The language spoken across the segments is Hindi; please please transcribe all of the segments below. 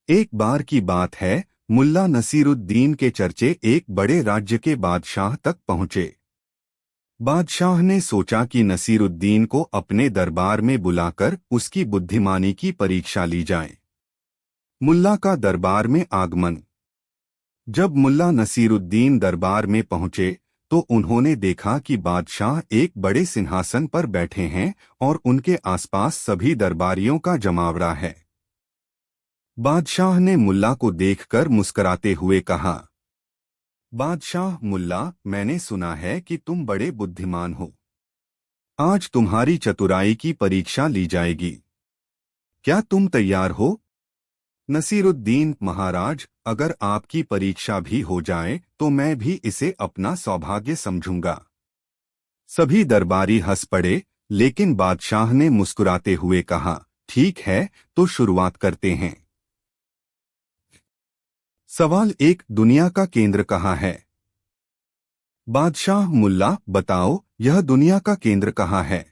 एक बार की बात है, मुल्ला नसीरुद्दीन के चर्चे एक बड़े राज्य के बादशाह तक पहुँचे। बादशाह ने सोचा कि नसीरुद्दीन को अपने दरबार में बुलाकर उसकी बुद्धिमानी की परीक्षा ली जाए। मुल्ला का दरबार में आगमन। जब मुल्ला नसीरुद्दीन दरबार में पहुंचे तो उन्होंने देखा कि बादशाह एक बड़े सिंहासन पर बैठे हैं और उनके आसपास सभी दरबारियों का जमावड़ा है। बादशाह ने मुल्ला को देखकर मुस्कुराते हुए कहा, बादशाह मुल्ला, मैंने सुना है कि तुम बड़े बुद्धिमान हो। आज तुम्हारी चतुराई की परीक्षा ली जाएगी। क्या तुम तैयार हो? नसीरुद्दीन, महाराज, अगर आपकी परीक्षा भी हो जाए तो मैं भी इसे अपना सौभाग्य समझूंगा। सभी दरबारी हंस पड़े, लेकिन बादशाह ने मुस्कुराते हुए कहा, ठीक है, तो शुरुआत करते हैं। सवाल 1, दुनिया का केंद्र कहाँ है? बादशाह, मुल्ला, बताओ, यह दुनिया का केंद्र कहाँ है?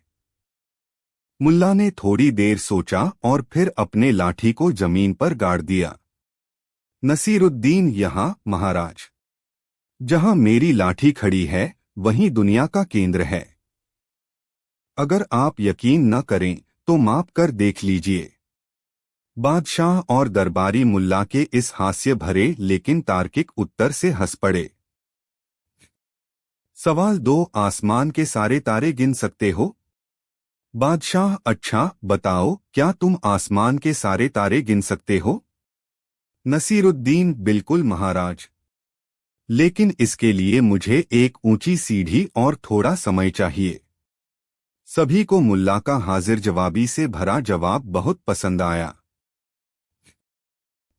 मुल्ला ने थोड़ी देर सोचा और फिर अपने लाठी को जमीन पर गाड़ दिया। नसीरुद्दीन, यहाँ, महाराज। जहाँ मेरी लाठी खड़ी है, वहीं दुनिया का केंद्र है। अगर आप यकीन न करें तो माप कर देख लीजिए। बादशाह और दरबारी मुल्ला के इस हास्य भरे लेकिन तार्किक उत्तर से हंस पड़े। सवाल 2, आसमान के सारे तारे गिन सकते हो? बादशाह, अच्छा, बताओ, क्या तुम आसमान के सारे तारे गिन सकते हो? नसीरुद्दीन, बिल्कुल महाराज। लेकिन इसके लिए मुझे एक ऊंची सीढ़ी और थोड़ा समय चाहिए। सभी को मुल्ला का हाजिर जवाबी से भरा जवाब बहुत पसंद आया।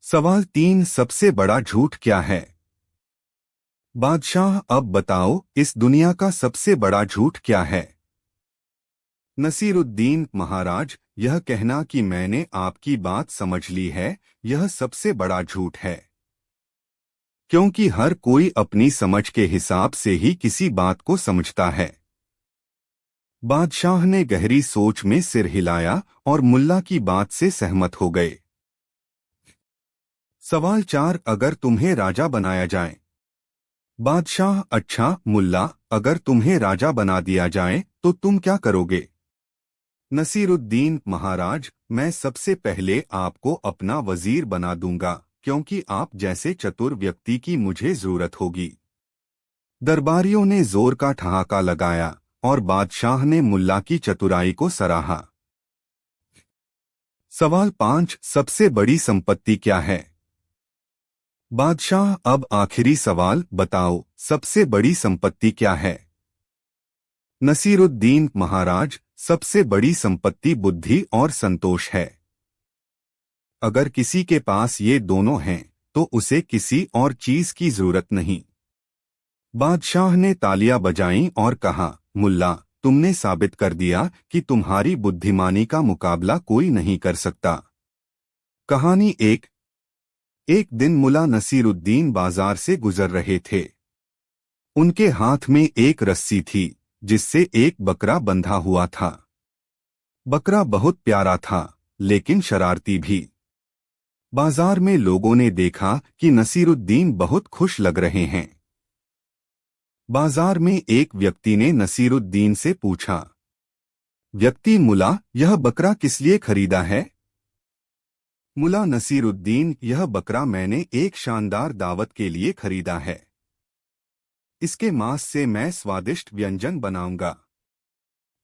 सवाल 3, सबसे बड़ा झूठ क्या है? बादशाह, अब बताओ, इस दुनिया का सबसे बड़ा झूठ क्या है? नसीरुद्दीन, महाराज, यह कहना कि मैंने आपकी बात समझ ली है, यह सबसे बड़ा झूठ है। क्योंकि हर कोई अपनी समझ के हिसाब से ही किसी बात को समझता है। बादशाह ने गहरी सोच में सिर हिलाया और मुल्ला की बात से सहमत हो गए। सवाल 4, अगर तुम्हें राजा बनाया जाए? बादशाह, अच्छा मुल्ला, अगर तुम्हें राजा बना दिया जाए तो तुम क्या करोगे? नसीरुद्दीन, महाराज, मैं सबसे पहले आपको अपना वजीर बना दूंगा, क्योंकि आप जैसे चतुर व्यक्ति की मुझे जरूरत होगी। दरबारियों ने जोर का ठहाका लगाया और बादशाह ने मुल्ला की चतुराई को सराहा। सवाल 5, सबसे बड़ी संपत्ति क्या है? बादशाह, अब आखिरी सवाल, बताओ, सबसे बड़ी संपत्ति क्या है? नसीरुद्दीन, महाराज, सबसे बड़ी संपत्ति बुद्धि और संतोष है। अगर किसी के पास ये दोनों हैं तो उसे किसी और चीज की जरूरत नहीं। बादशाह ने तालियां बजाईं और कहा, मुल्ला, तुमने साबित कर दिया कि तुम्हारी बुद्धिमानी का मुकाबला कोई नहीं कर सकता। कहानी 1। एक दिन मुल्ला नसीरुद्दीन बाजार से गुजर रहे थे। उनके हाथ में एक रस्सी थी जिससे एक बकरा बंधा हुआ था। बकरा बहुत प्यारा था, लेकिन शरारती भी। बाजार में लोगों ने देखा कि नसीरुद्दीन बहुत खुश लग रहे हैं। बाजार में एक व्यक्ति ने नसीरुद्दीन से पूछा, व्यक्ति, मुल्ला, यह बकरा किस लिए खरीदा है? मुल्ला नसीरुद्दीन, यह बकरा मैंने एक शानदार दावत के लिए खरीदा है। इसके मांस से मैं स्वादिष्ट व्यंजन बनाऊंगा।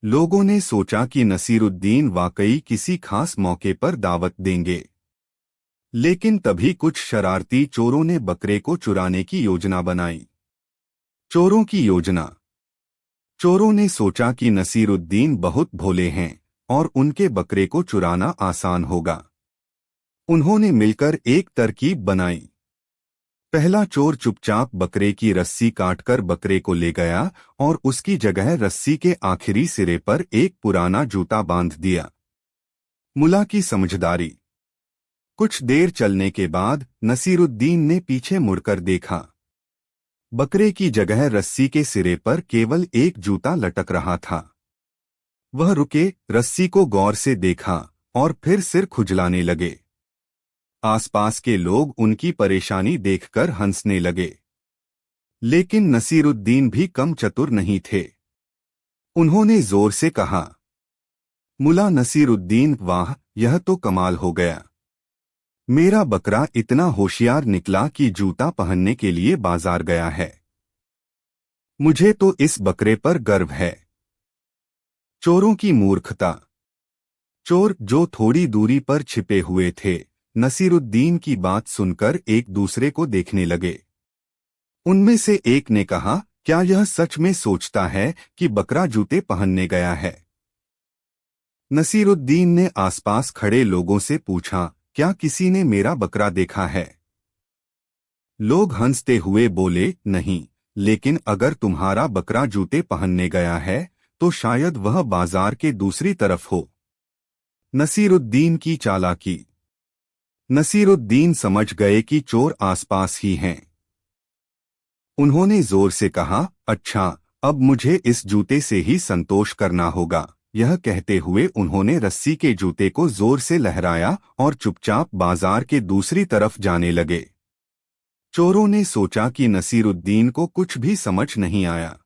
लोगों ने सोचा कि नसीरुद्दीन वाकई किसी खास मौके पर दावत देंगे। लेकिन तभी कुछ शरारती चोरों ने बकरे को चुराने की योजना बनाई। चोरों की योजना। चोरों ने सोचा कि नसीरुद्दीन बहुत भोले हैं और उनके बकरे को चुराना आसान होगा। उन्होंने मिलकर एक तरकीब बनाई। पहला चोर चुपचाप बकरे की रस्सी काटकर बकरे को ले गया और उसकी जगह रस्सी के आखिरी सिरे पर एक पुराना जूता बांध दिया। मुल्ला की समझदारी। कुछ देर चलने के बाद नसीरुद्दीन ने पीछे मुड़कर देखा। बकरे की जगह रस्सी के सिरे पर केवल एक जूता लटक रहा था। वह रुके, रस्सी को गौर से देखा और फिर सिर खुजलाने लगे। आसपास के लोग उनकी परेशानी देखकर हंसने लगे, लेकिन नसीरुद्दीन भी कम चतुर नहीं थे। उन्होंने जोर से कहा, मुला नसीरुद्दीन, वाह, यह तो कमाल हो गया। मेरा बकरा इतना होशियार निकला कि जूता पहनने के लिए बाजार गया है। मुझे तो इस बकरे पर गर्व है। चोरों की मूर्खता। चोर, जो थोड़ी दूरी पर छिपे हुए थे, नसीरुद्दीन की बात सुनकर एक दूसरे को देखने लगे। उनमें से एक ने कहा, क्या यह सच में सोचता है कि बकरा जूते पहनने गया है? नसीरुद्दीन ने आसपास खड़े लोगों से पूछा, क्या किसी ने मेरा बकरा देखा है? लोग हंसते हुए बोले, नहीं, लेकिन अगर तुम्हारा बकरा जूते पहनने गया है तो शायद वह बाजार के दूसरी तरफ हो। नसीरुद्दीन की चालाकी। नसीरुद्दीन समझ गए कि चोर आसपास ही हैं। उन्होंने जोर से कहा, अच्छा, अब मुझे इस जूते से ही संतोष करना होगा। यह कहते हुए उन्होंने रस्सी के जूते को जोर से लहराया और चुपचाप बाजार के दूसरी तरफ जाने लगे। चोरों ने सोचा कि नसीरुद्दीन को कुछ भी समझ नहीं आया,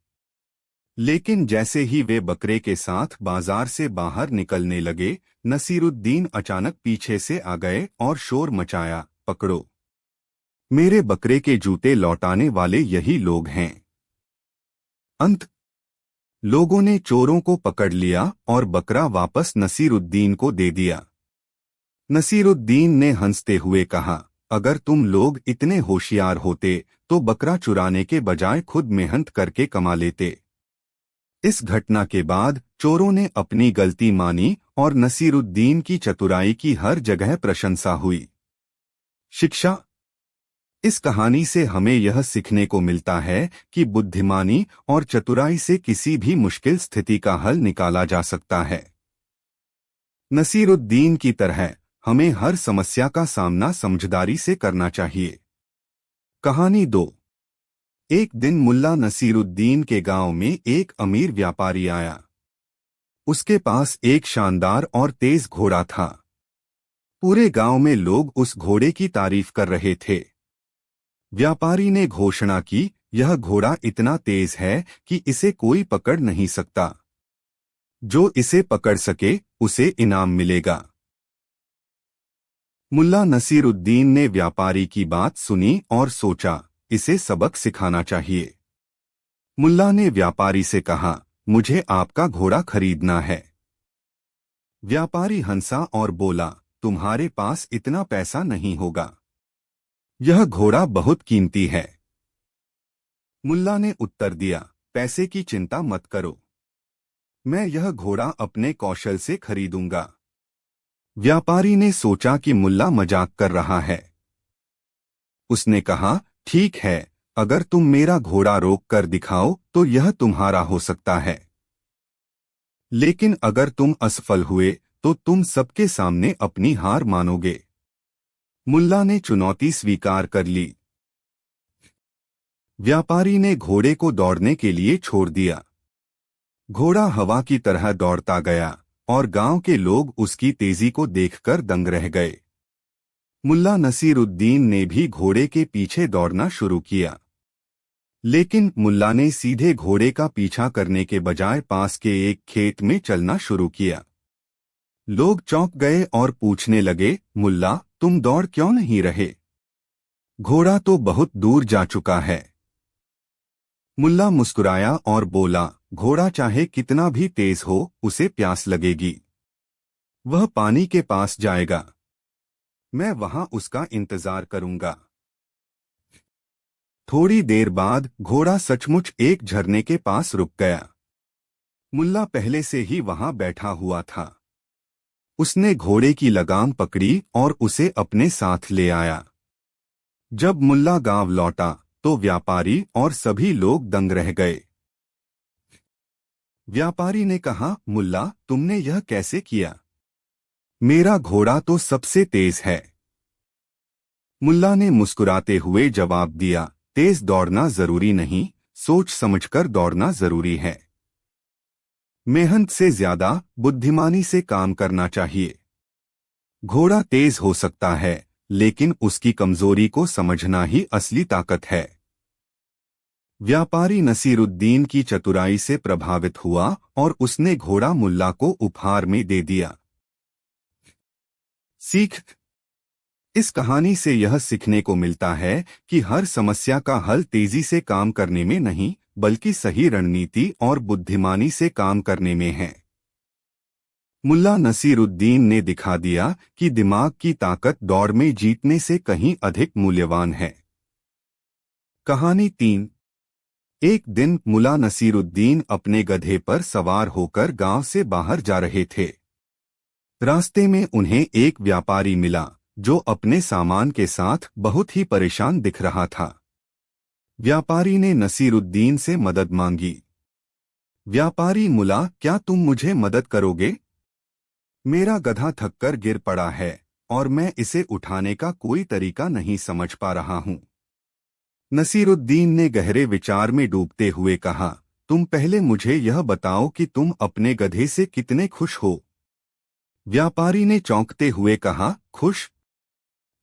लेकिन जैसे ही वे बकरे के साथ बाजार से बाहर निकलने लगे, नसीरुद्दीन अचानक पीछे से आ गए और शोर मचाया, पकड़ो, मेरे बकरे के जूते लौटाने वाले यही लोग हैं। अंत लोगों ने चोरों को पकड़ लिया और बकरा वापस नसीरुद्दीन को दे दिया। नसीरुद्दीन ने हंसते हुए कहा, अगर तुम लोग इतने होशियार होते तो बकरा चुराने के बजाय खुद मेहनत करके कमा लेते। इस घटना के बाद चोरों ने अपनी गलती मानी और नसीरुद्दीन की चतुराई की हर जगह प्रशंसा हुई। शिक्षा। इस कहानी से हमें यह सीखने को मिलता है कि बुद्धिमानी और चतुराई से किसी भी मुश्किल स्थिति का हल निकाला जा सकता है। नसीरुद्दीन की तरह हमें हर समस्या का सामना समझदारी से करना चाहिए। कहानी 2। एक दिन मुल्ला नसीरुद्दीन के गांव में एक अमीर व्यापारी आया। उसके पास एक शानदार और तेज घोड़ा था। पूरे गांव में लोग उस घोड़े की तारीफ कर रहे थे। व्यापारी ने घोषणा की, यह घोड़ा इतना तेज है कि इसे कोई पकड़ नहीं सकता। जो इसे पकड़ सके उसे इनाम मिलेगा। मुल्ला नसीरुद्दीन ने व्यापारी की बात सुनी और सोचा, इसे सबक सिखाना चाहिए। मुल्ला ने व्यापारी से कहा, मुझे आपका घोड़ा खरीदना है। व्यापारी हंसा और बोला, तुम्हारे पास इतना पैसा नहीं होगा। यह घोड़ा बहुत कीमती है। मुल्ला ने उत्तर दिया, पैसे की चिंता मत करो, मैं यह घोड़ा अपने कौशल से खरीदूंगा। व्यापारी ने सोचा कि मुल्ला मजाक कर रहा है। उसने कहा, ठीक है, अगर तुम मेरा घोड़ा रोक कर दिखाओ तो यह तुम्हारा हो सकता है, लेकिन अगर तुम असफल हुए तो तुम सबके सामने अपनी हार मानोगे। मुल्ला ने चुनौती स्वीकार कर ली। व्यापारी ने घोड़े को दौड़ने के लिए छोड़ दिया। घोड़ा हवा की तरह दौड़ता गया और गांव के लोग उसकी तेजी को देखकर दंग रह गए। मुल्ला नसीरुद्दीन ने भी घोड़े के पीछे दौड़ना शुरू किया, लेकिन मुल्ला ने सीधे घोड़े का पीछा करने के बजाय पास के एक खेत में चलना शुरू किया। लोग चौंक गए और पूछने लगे, मुल्ला, तुम दौड़ क्यों नहीं रहे? घोड़ा तो बहुत दूर जा चुका है। मुल्ला मुस्कुराया और बोला, घोड़ा चाहे कितना भी तेज हो, उसे प्यास लगेगी। वह पानी के पास जाएगा। मैं वहां उसका इंतजार करूंगा। थोड़ी देर बाद घोड़ा सचमुच एक झरने के पास रुक गया। मुल्ला पहले से ही वहां बैठा हुआ था। उसने घोड़े की लगाम पकड़ी और उसे अपने साथ ले आया। जब मुल्ला गांव लौटा तो व्यापारी और सभी लोग दंग रह गए। व्यापारी ने कहा, मुल्ला, तुमने यह कैसे किया? मेरा घोड़ा तो सबसे तेज है। मुल्ला ने मुस्कुराते हुए जवाब दिया, तेज दौड़ना जरूरी नहीं, सोच समझकर दौड़ना जरूरी है। मेहनत से ज्यादा बुद्धिमानी से काम करना चाहिए। घोड़ा तेज हो सकता है, लेकिन उसकी कमजोरी को समझना ही असली ताकत है। व्यापारी नसीरुद्दीन की चतुराई से प्रभावित हुआ और उसने घोड़ा मुल्ला को उपहार में दे दिया। सीख। इस कहानी से यह सीखने को मिलता है कि हर समस्या का हल तेजी से काम करने में नहीं, बल्कि सही रणनीति और बुद्धिमानी से काम करने में है। मुल्ला नसीरुद्दीन ने दिखा दिया कि दिमाग की ताकत दौड़ में जीतने से कहीं अधिक मूल्यवान है। कहानी 3। एक दिन मुल्ला नसीरुद्दीन अपने गधे पर सवार होकर गांव से बाहर जा रहे थे। रास्ते में उन्हें एक व्यापारी मिला जो अपने सामान के साथ बहुत ही परेशान दिख रहा था। व्यापारी ने नसीरुद्दीन से मदद मांगी। व्यापारी: मुल्ला, क्या तुम मुझे मदद करोगे? मेरा गधा थककर गिर पड़ा है और मैं इसे उठाने का कोई तरीका नहीं समझ पा रहा हूं। नसीरुद्दीन ने गहरे विचार में डूबते हुए कहा, तुम पहले मुझे यह बताओ कि तुम अपने गधे से कितने खुश हो? व्यापारी ने चौंकते हुए कहा, खुश?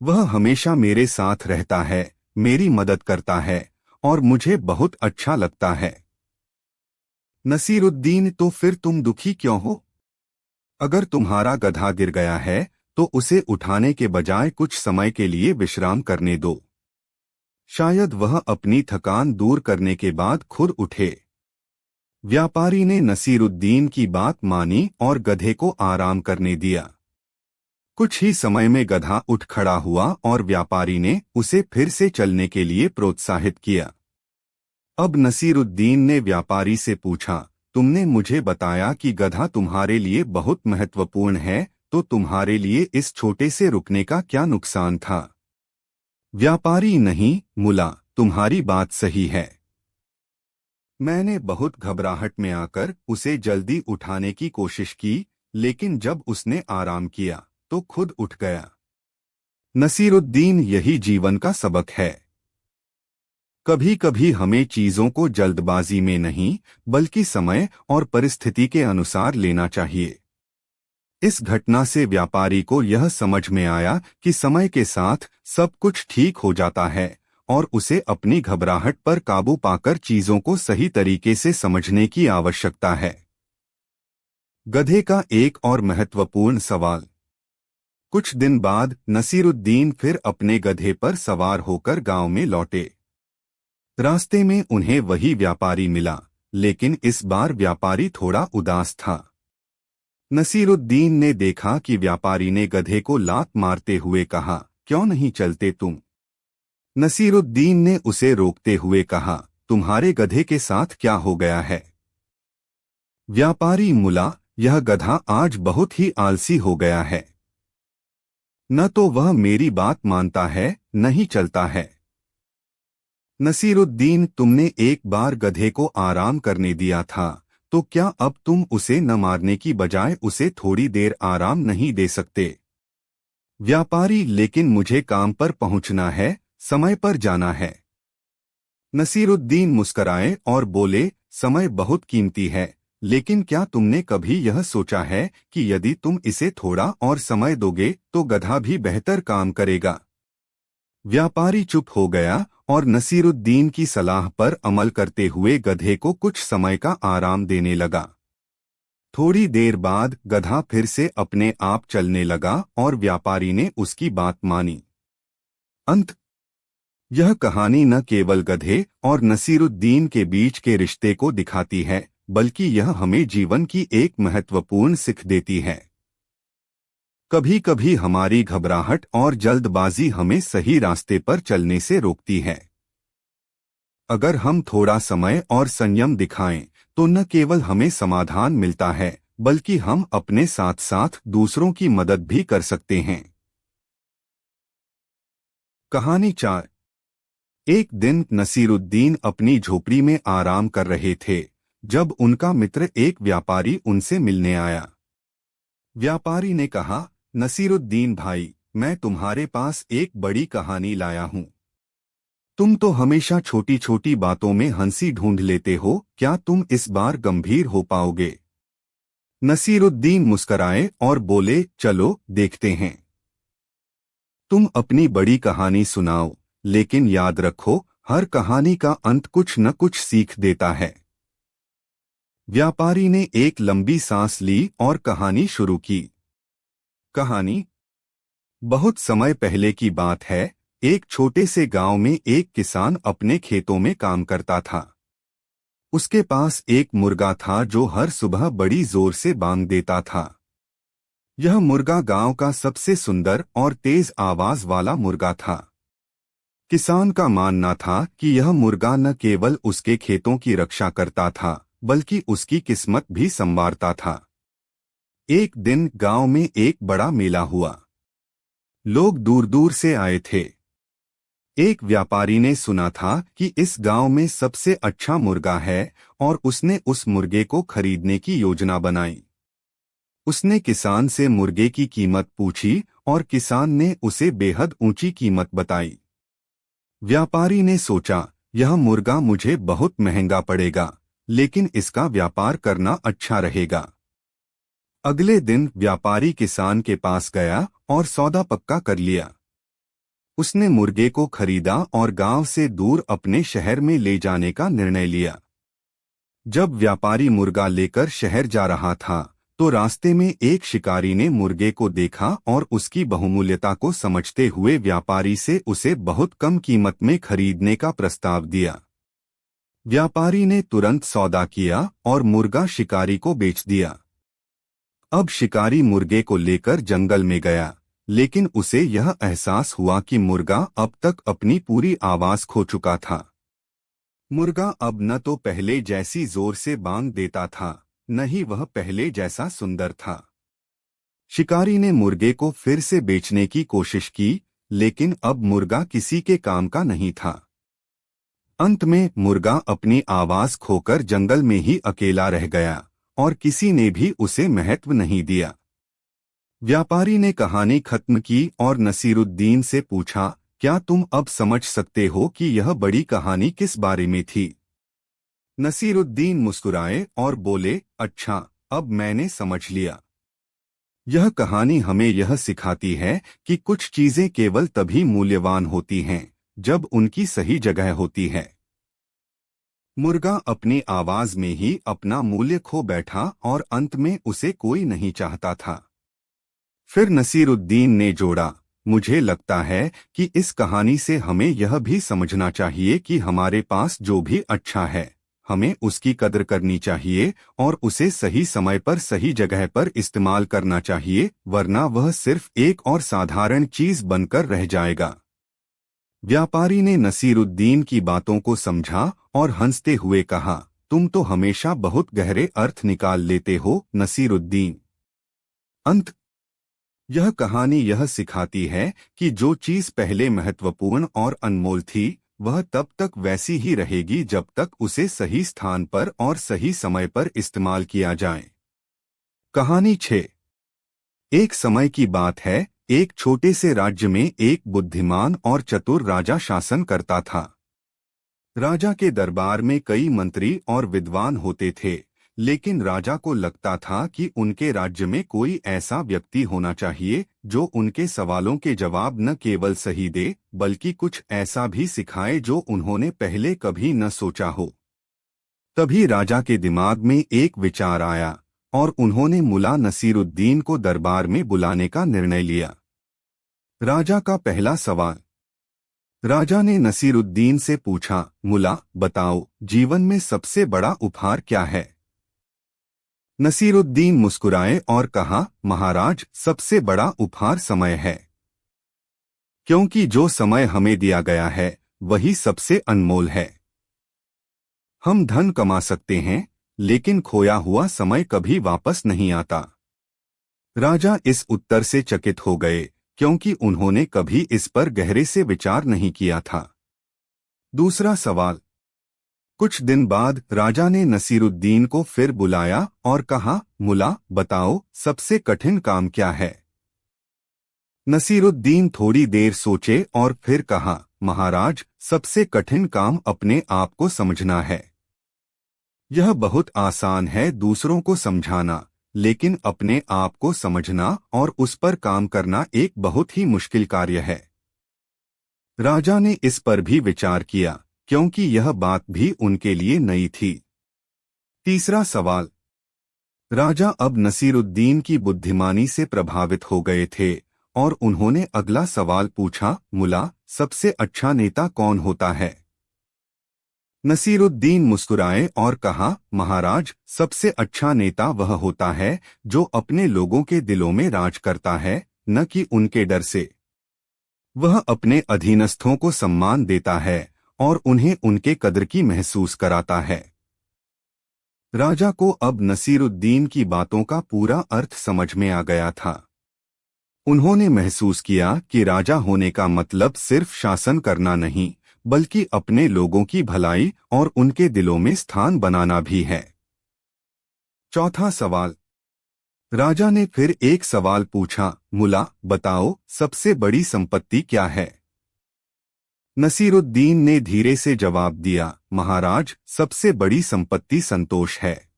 वह हमेशा मेरे साथ रहता है, मेरी मदद करता है और मुझे बहुत अच्छा लगता है। नसीरुद्दीन: तो फिर तुम दुखी क्यों हो? अगर तुम्हारा गधा गिर गया है तो उसे उठाने के बजाय कुछ समय के लिए विश्राम करने दो। शायद वह अपनी थकान दूर करने के बाद खुद उठे। व्यापारी ने नसीरुद्दीन की बात मानी और गधे को आराम करने दिया। कुछ ही समय में गधा उठ खड़ा हुआ और व्यापारी ने उसे फिर से चलने के लिए प्रोत्साहित किया। अब नसीरुद्दीन ने व्यापारी से पूछा, तुमने मुझे बताया कि गधा तुम्हारे लिए बहुत महत्वपूर्ण है, तो तुम्हारे लिए इस छोटे से रुकने का क्या नुकसान था? व्यापारी: नहीं मुल्ला, तुम्हारी बात सही है। मैंने बहुत घबराहट में आकर उसे जल्दी उठाने की कोशिश की, लेकिन जब उसने आराम किया तो खुद उठ गया। नसीरुद्दीन: यही जीवन का सबक है। कभी कभी हमें चीजों को जल्दबाजी में नहीं, बल्कि समय और परिस्थिति के अनुसार लेना चाहिए। इस घटना से व्यापारी को यह समझ में आया कि समय के साथ सब कुछ ठीक हो जाता है और उसे अपनी घबराहट पर काबू पाकर चीजों को सही तरीके से समझने की आवश्यकता है। गधे का एक और महत्वपूर्ण सवाल। कुछ दिन बाद नसीरुद्दीन फिर अपने गधे पर सवार होकर गांव में लौटे। रास्ते में उन्हें वही व्यापारी मिला, लेकिन इस बार व्यापारी थोड़ा उदास था। नसीरुद्दीन ने देखा कि व्यापारी ने गधे को लात मारते हुए कहा, क्यों नहीं चलते तुम? नसीरुद्दीन ने उसे रोकते हुए कहा, तुम्हारे गधे के साथ क्या हो गया है? व्यापारी: मुल्ला, यह गधा आज बहुत ही आलसी हो गया है। न तो वह मेरी बात मानता है, न ही चलता है। नसीरुद्दीन: तुमने एक बार गधे को आराम करने दिया था, तो क्या अब तुम उसे न मारने की बजाय उसे थोड़ी देर आराम नहीं दे सकते? व्यापारी: लेकिन मुझे काम पर पहुंचना है, समय पर जाना है। नसीरुद्दीन मुस्कराए और बोले, समय बहुत कीमती है, लेकिन क्या तुमने कभी यह सोचा है कि यदि तुम इसे थोड़ा और समय दोगे तो गधा भी बेहतर काम करेगा? व्यापारी चुप हो गया और नसीरुद्दीन की सलाह पर अमल करते हुए गधे को कुछ समय का आराम देने लगा। थोड़ी देर बाद गधा फिर से अपने आप चलने लगा और व्यापारी ने उसकी बात मानी। अंत। यह कहानी न केवल गधे और नसीरुद्दीन के बीच के रिश्ते को दिखाती है, बल्कि यह हमें जीवन की एक महत्वपूर्ण सीख देती है। कभी कभी हमारी घबराहट और जल्दबाजी हमें सही रास्ते पर चलने से रोकती है। अगर हम थोड़ा समय और संयम दिखाएं, तो न केवल हमें समाधान मिलता है, बल्कि हम अपने साथ साथ दूसरों की मदद भी कर सकते हैं। कहानी 4। एक दिन नसीरुद्दीन अपनी झोपड़ी में आराम कर रहे थे, जब उनका मित्र एक व्यापारी उनसे मिलने आया। व्यापारी ने कहा, नसीरुद्दीन भाई, मैं तुम्हारे पास एक बड़ी कहानी लाया हूं। तुम तो हमेशा छोटी छोटी बातों में हंसी ढूंढ लेते हो, क्या तुम इस बार गंभीर हो पाओगे? नसीरुद्दीन मुस्कराए और बोले, चलो देखते हैं। तुम अपनी बड़ी कहानी सुनाओ, लेकिन याद रखो हर कहानी का अंत कुछ न कुछ सीख देता है। व्यापारी ने एक लंबी सांस ली और कहानी शुरू की। कहानी। बहुत समय पहले की बात है। एक छोटे से गांव में एक किसान अपने खेतों में काम करता था। उसके पास एक मुर्गा था जो हर सुबह बड़ी जोर से बांग देता था। यह मुर्गा गांव का सबसे सुंदर और तेज आवाज वाला मुर्गा था। किसान का मानना था कि यह मुर्गा न केवल उसके खेतों की रक्षा करता था, बल्कि उसकी किस्मत भी संवारता था। एक दिन गांव में एक बड़ा मेला हुआ। लोग दूर दूर से आए थे। एक व्यापारी ने सुना था कि इस गांव में सबसे अच्छा मुर्गा है और उसने उस मुर्गे को खरीदने की योजना बनाई। उसने किसान से मुर्गे की कीमत पूछी और किसान ने उसे बेहद ऊंची कीमत बताई। व्यापारी ने सोचा, यह मुर्गा मुझे बहुत महंगा पड़ेगा, लेकिन इसका व्यापार करना अच्छा रहेगा। अगले दिन व्यापारी किसान के पास गया और सौदा पक्का कर लिया। उसने मुर्गे को खरीदा और गांव से दूर अपने शहर में ले जाने का निर्णय लिया। जब व्यापारी मुर्गा लेकर शहर जा रहा था, तो रास्ते में एक शिकारी ने मुर्गे को देखा और उसकी बहुमूल्यता को समझते हुए व्यापारी से उसे बहुत कम कीमत में खरीदने का प्रस्ताव दिया। व्यापारी ने तुरंत सौदा किया और मुर्गा शिकारी को बेच दिया। अब शिकारी मुर्गे को लेकर जंगल में गया, लेकिन उसे यह एहसास हुआ कि मुर्गा अब तक अपनी पूरी आवाज खो चुका था। मुर्गा अब न तो पहले जैसी जोर से बांग देता था, न ही वह पहले जैसा सुंदर था। शिकारी ने मुर्गे को फिर से बेचने की कोशिश की, लेकिन अब मुर्गा किसी के काम का नहीं था। अंत में मुर्गा अपनी आवाज खोकर जंगल में ही अकेला रह गया और किसी ने भी उसे महत्व नहीं दिया। व्यापारी ने कहानी खत्म की और नसीरुद्दीन से पूछा, क्या तुम अब समझ सकते हो कि यह बड़ी कहानी किस बारे में थी? नसीरुद्दीन मुस्कुराए और बोले, अच्छा, अब मैंने समझ लिया। यह कहानी हमें यह सिखाती है कि कुछ चीजें केवल तभी मूल्यवान होती हैं जब उनकी सही जगह होती है। मुर्गा अपनी आवाज में ही अपना मूल्य खो बैठा और अंत में उसे कोई नहीं चाहता था। फिर नसीरुद्दीन ने जोड़ा, मुझे लगता है कि इस कहानी से हमें यह भी समझना चाहिए कि हमारे पास जो भी अच्छा है, हमें उसकी कदर करनी चाहिए और उसे सही समय पर सही जगह पर इस्तेमाल करना चाहिए, वरना वह सिर्फ एक और साधारण चीज बनकर रह जाएगा। व्यापारी ने नसीरुद्दीन की बातों को समझा और हंसते हुए कहा, तुम तो हमेशा बहुत गहरे अर्थ निकाल लेते हो, नसीरुद्दीन। अंत। यह कहानी यह सिखाती है कि जो चीज पहले महत्वपूर्ण और अनमोल थी, वह तब तक वैसी ही रहेगी जब तक उसे सही स्थान पर और सही समय पर इस्तेमाल किया जाए। कहानी 6। एक समय की बात है, एक छोटे से राज्य में एक बुद्धिमान और चतुर राजा शासन करता था। राजा के दरबार में कई मंत्री और विद्वान होते थे, लेकिन राजा को लगता था कि उनके राज्य में कोई ऐसा व्यक्ति होना चाहिए जो उनके सवालों के जवाब न केवल सही दे, बल्कि कुछ ऐसा भी सिखाए जो उन्होंने पहले कभी न सोचा हो। तभी राजा के दिमाग में एक विचार आया और उन्होंने मुला नसीरुद्दीन को दरबार में बुलाने का निर्णय लिया। राजा का पहला सवाल। राजा ने नसीरुद्दीन से पूछा, मुला, बताओ, जीवन में सबसे बड़ा उपहार क्या है? नसीरुद्दीन मुस्कुराए और कहा, महाराज, सबसे बड़ा उपहार समय है। क्योंकि जो समय हमें दिया गया है, वही सबसे अनमोल है। हम धन कमा सकते हैं, लेकिन खोया हुआ समय कभी वापस नहीं आता। राजा इस उत्तर से चकित हो गए, क्योंकि उन्होंने कभी इस पर गहरे से विचार नहीं किया था। दूसरा सवाल। कुछ दिन बाद राजा ने नसीरुद्दीन को फिर बुलाया और कहा, मुला, बताओ, सबसे कठिन काम क्या है? नसीरुद्दीन थोड़ी देर सोचे और फिर कहा, महाराज, सबसे कठिन काम अपने आप को समझना है। यह बहुत आसान है दूसरों को समझाना, लेकिन अपने आप को समझना और उस पर काम करना एक बहुत ही मुश्किल कार्य है। राजा ने इस पर भी विचार किया, क्योंकि यह बात भी उनके लिए नई थी। तीसरा सवाल। राजा अब नसीरुद्दीन की बुद्धिमानी से प्रभावित हो गए थे और उन्होंने अगला सवाल पूछा, मुला, सबसे अच्छा नेता कौन होता है? नसीरुद्दीन मुस्कुराए और कहा, महाराज, सबसे अच्छा नेता वह होता है जो अपने लोगों के दिलों में राज करता है, न कि उनके डर से। वह अपने अधीनस्थों को सम्मान देता है और उन्हें उनके कद्र की महसूस कराता है। राजा को अब नसीरुद्दीन की बातों का पूरा अर्थ समझ में आ गया था। उन्होंने महसूस किया कि राजा होने का मतलब सिर्फ शासन करना नहीं, बल्कि अपने लोगों की भलाई और उनके दिलों में स्थान बनाना भी है। चौथा सवाल। राजा ने फिर एक सवाल पूछा, मुला, बताओ, सबसे बड़ी संपत्ति क्या है? नसीरुद्दीन ने धीरे से जवाब दिया, महाराज, सबसे बड़ी संपत्ति संतोष है।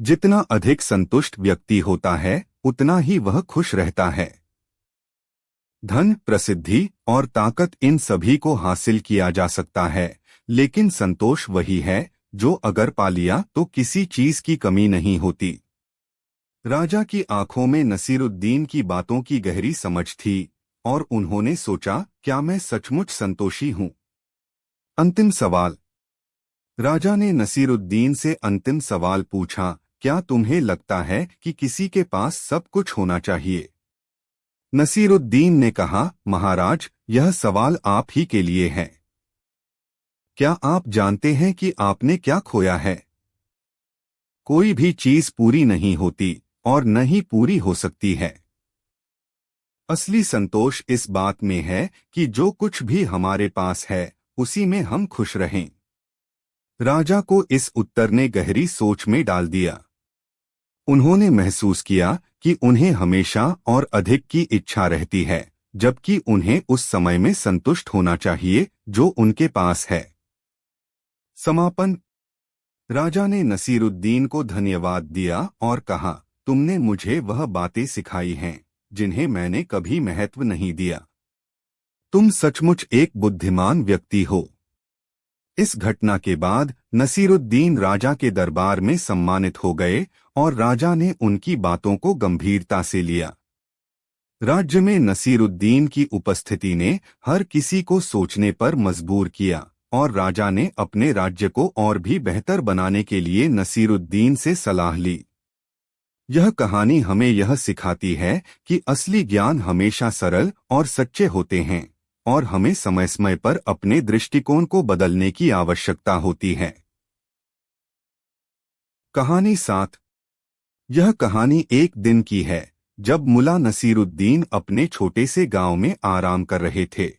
जितना अधिक संतुष्ट व्यक्ति होता है, उतना ही वह खुश रहता है। धन, प्रसिद्धि और ताकत, इन सभी को हासिल किया जा सकता है, लेकिन संतोष वही है जो अगर पा लिया तो किसी चीज की कमी नहीं होती। राजा की आंखों में नसीरुद्दीन की बातों की गहरी समझ थी और उन्होंने सोचा, क्या मैं सचमुच संतोषी हूं? अंतिम सवाल। राजा ने नसीरुद्दीन से अंतिम सवाल पूछा, क्या तुम्हें लगता है कि किसी के पास सब कुछ होना चाहिए? नसीरुद्दीन ने कहा, महाराज, यह सवाल आप ही के लिए है। क्या आप जानते हैं कि आपने क्या खोया है? कोई भी चीज पूरी नहीं होती और न ही पूरी हो सकती है। असली संतोष इस बात में है कि जो कुछ भी हमारे पास है, उसी में हम खुश रहें। राजा को इस उत्तर ने गहरी सोच में डाल दिया। उन्होंने महसूस किया कि उन्हें हमेशा और अधिक की इच्छा रहती है, जबकि उन्हें उस समय में संतुष्ट होना चाहिए जो उनके पास है। समापन। राजा ने नसीरुद्दीन को धन्यवाद दिया और कहा, तुमने मुझे वह बातें सिखाई हैं जिन्हें मैंने कभी महत्व नहीं दिया। तुम सचमुच एक बुद्धिमान व्यक्ति हो। इस घटना के बाद नसीरुद्दीन राजा के दरबार में सम्मानित हो गए और राजा ने उनकी बातों को गंभीरता से लिया। राज्य में नसीरुद्दीन की उपस्थिति ने हर किसी को सोचने पर मजबूर किया और राजा ने अपने राज्य को और भी बेहतर बनाने के लिए नसीरुद्दीन से सलाह ली। यह कहानी हमें यह सिखाती है कि असली ज्ञान हमेशा सरल और सच्चे होते हैं और हमें समय समय पर अपने दृष्टिकोण को बदलने की आवश्यकता होती है। कहानी 7। यह कहानी एक दिन की है जब मुला नसीरुद्दीन अपने छोटे से गांव में आराम कर रहे थे।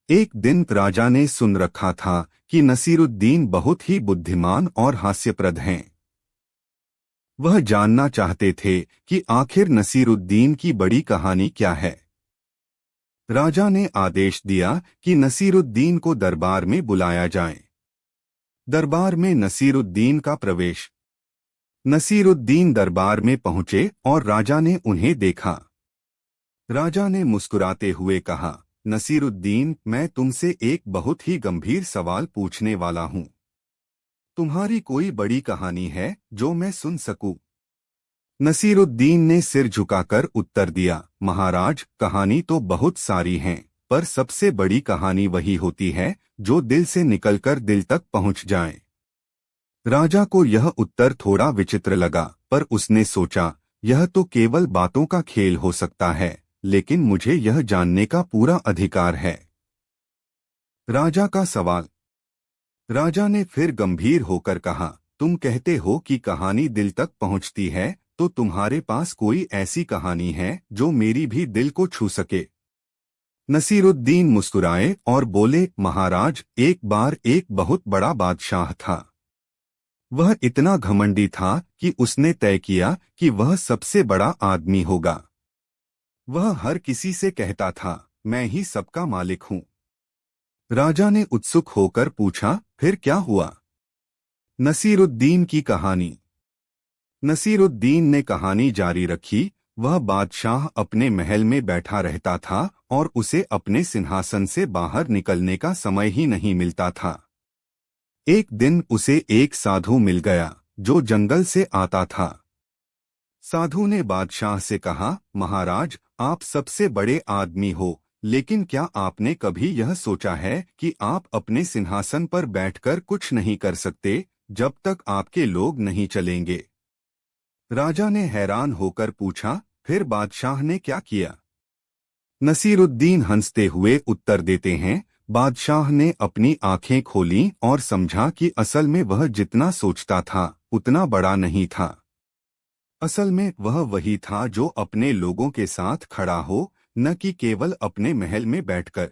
एक दिन राजा ने सुन रखा था कि नसीरुद्दीन बहुत ही बुद्धिमान और हास्यप्रद हैं। वह जानना चाहते थे कि आखिर नसीरुद्दीन की बड़ी कहानी क्या है। राजा ने आदेश दिया कि नसीरुद्दीन को दरबार में बुलाया जाए। दरबार में नसीरुद्दीन का प्रवेश। नसीरुद्दीन दरबार में पहुंचे और राजा ने उन्हें देखा। राजा ने मुस्कुराते हुए कहा, नसीरुद्दीन, मैं तुमसे एक बहुत ही गंभीर सवाल पूछने वाला हूं। तुम्हारी कोई बड़ी कहानी है जो मैं सुन सकूं? नसीरुद्दीन ने सिर झुकाकर उत्तर दिया, महाराज, कहानी तो बहुत सारी हैं, पर सबसे बड़ी कहानी वही होती है जो दिल से निकलकर दिल तक पहुंच जाए। राजा को यह उत्तर थोड़ा विचित्र लगा, पर उसने सोचा, यह तो केवल बातों का खेल हो सकता है, लेकिन मुझे यह जानने का पूरा अधिकार है। राजा का सवाल। राजा ने फिर गंभीर होकर कहा, तुम कहते हो कि कहानी दिल तक पहुंचती है, तो तुम्हारे पास कोई ऐसी कहानी है जो मेरी भी दिल को छू सके? नसीरुद्दीन मुस्कुराए और बोले, महाराज, एक बार एक बहुत बड़ा बादशाह था। वह इतना घमंडी था कि उसने तय किया कि वह सबसे बड़ा आदमी होगा। वह हर किसी से कहता था, मैं ही सबका मालिक हूं। राजा ने उत्सुक होकर पूछा, फिर क्या हुआ? नसीरुद्दीन की कहानी। नसीरुद्दीन ने कहानी जारी रखी। वह बादशाह अपने महल में बैठा रहता था और उसे अपने सिंहासन से बाहर निकलने का समय ही नहीं मिलता था। एक दिन उसे एक साधु मिल गया जो जंगल से आता था। साधु ने बादशाह से कहा, महाराज, आप सबसे बड़े आदमी हो, लेकिन क्या आपने कभी यह सोचा है कि आप अपने सिंहासन पर बैठकर कुछ नहीं कर सकते जब तक आपके लोग नहीं चलेंगे? राजा ने हैरान होकर पूछा, फिर बादशाह ने क्या किया? नसीरुद्दीन हंसते हुए उत्तर देते हैं, बादशाह ने अपनी आंखें खोलीं और समझा कि असल में वह जितना सोचता था उतना बड़ा नहीं था। असल में वह वही था जो अपने लोगों के साथ खड़ा हो, न कि केवल अपने महल में बैठकर।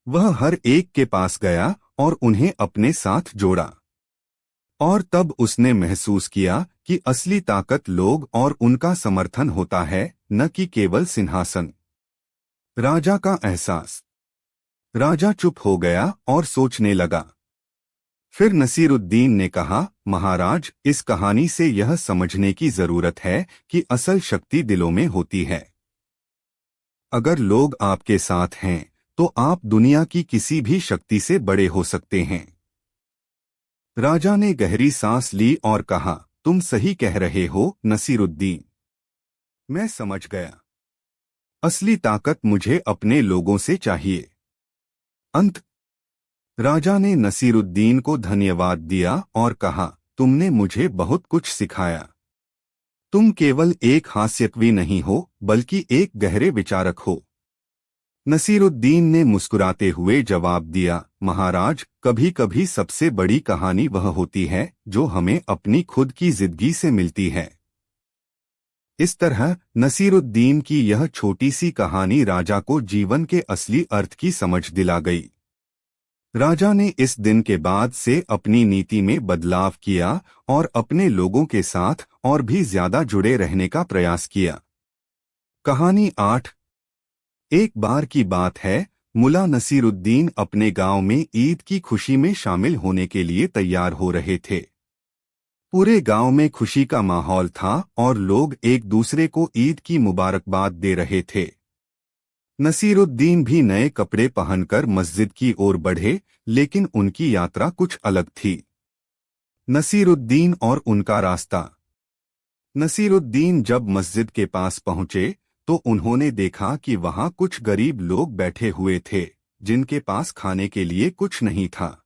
वह हर एक के पास गया और उन्हें अपने साथ जोड़ा। और तब उसने महसूस किया कि असली ताकत लोग और उनका समर्थन होता है, न कि केवल सिंहासन। राजा का एहसास। राजा चुप हो गया और सोचने लगा। फिर नसीरुद्दीन ने कहा, महाराज, इस कहानी से यह समझने की जरूरत है कि असल शक्ति दिलों में होती है। अगर लोग आपके साथ हैं तो आप दुनिया की किसी भी शक्ति से बड़े हो सकते हैं। राजा ने गहरी सांस ली और कहा, तुम सही कह रहे हो नसीरुद्दीन। मैं समझ गया। असली ताकत मुझे अपने लोगों से चाहिए। अंत। राजा ने नसीरुद्दीन को धन्यवाद दिया और कहा, तुमने मुझे बहुत कुछ सिखाया। तुम केवल एक हास्यकवि नहीं हो, बल्कि एक गहरे विचारक हो। नसीरुद्दीन ने मुस्कुराते हुए जवाब दिया, महाराज, कभी कभी सबसे बड़ी कहानी वह होती है जो हमें अपनी खुद की जिंदगी से मिलती है। इस तरह नसीरुद्दीन की यह छोटी सी कहानी राजा को जीवन के असली अर्थ की समझ दिला गई। राजा ने इस दिन के बाद से अपनी नीति में बदलाव किया और अपने लोगों के साथ और भी ज्यादा जुड़े रहने का प्रयास किया। कहानी 8। एक बार की बात है, मुल्ला नसीरुद्दीन अपने गांव में ईद की खुशी में शामिल होने के लिए तैयार हो रहे थे। पूरे गांव में खुशी का माहौल था और लोग एक दूसरे को ईद की मुबारकबाद दे रहे थे। नसीरुद्दीन भी नए कपड़े पहनकर मस्जिद की ओर बढ़े, लेकिन उनकी यात्रा कुछ अलग थी। नसीरुद्दीन और उनका रास्ता। नसीरुद्दीन जब मस्जिद के पास पहुंचे तो उन्होंने देखा कि वहां कुछ गरीब लोग बैठे हुए थे, जिनके पास खाने के लिए कुछ नहीं था।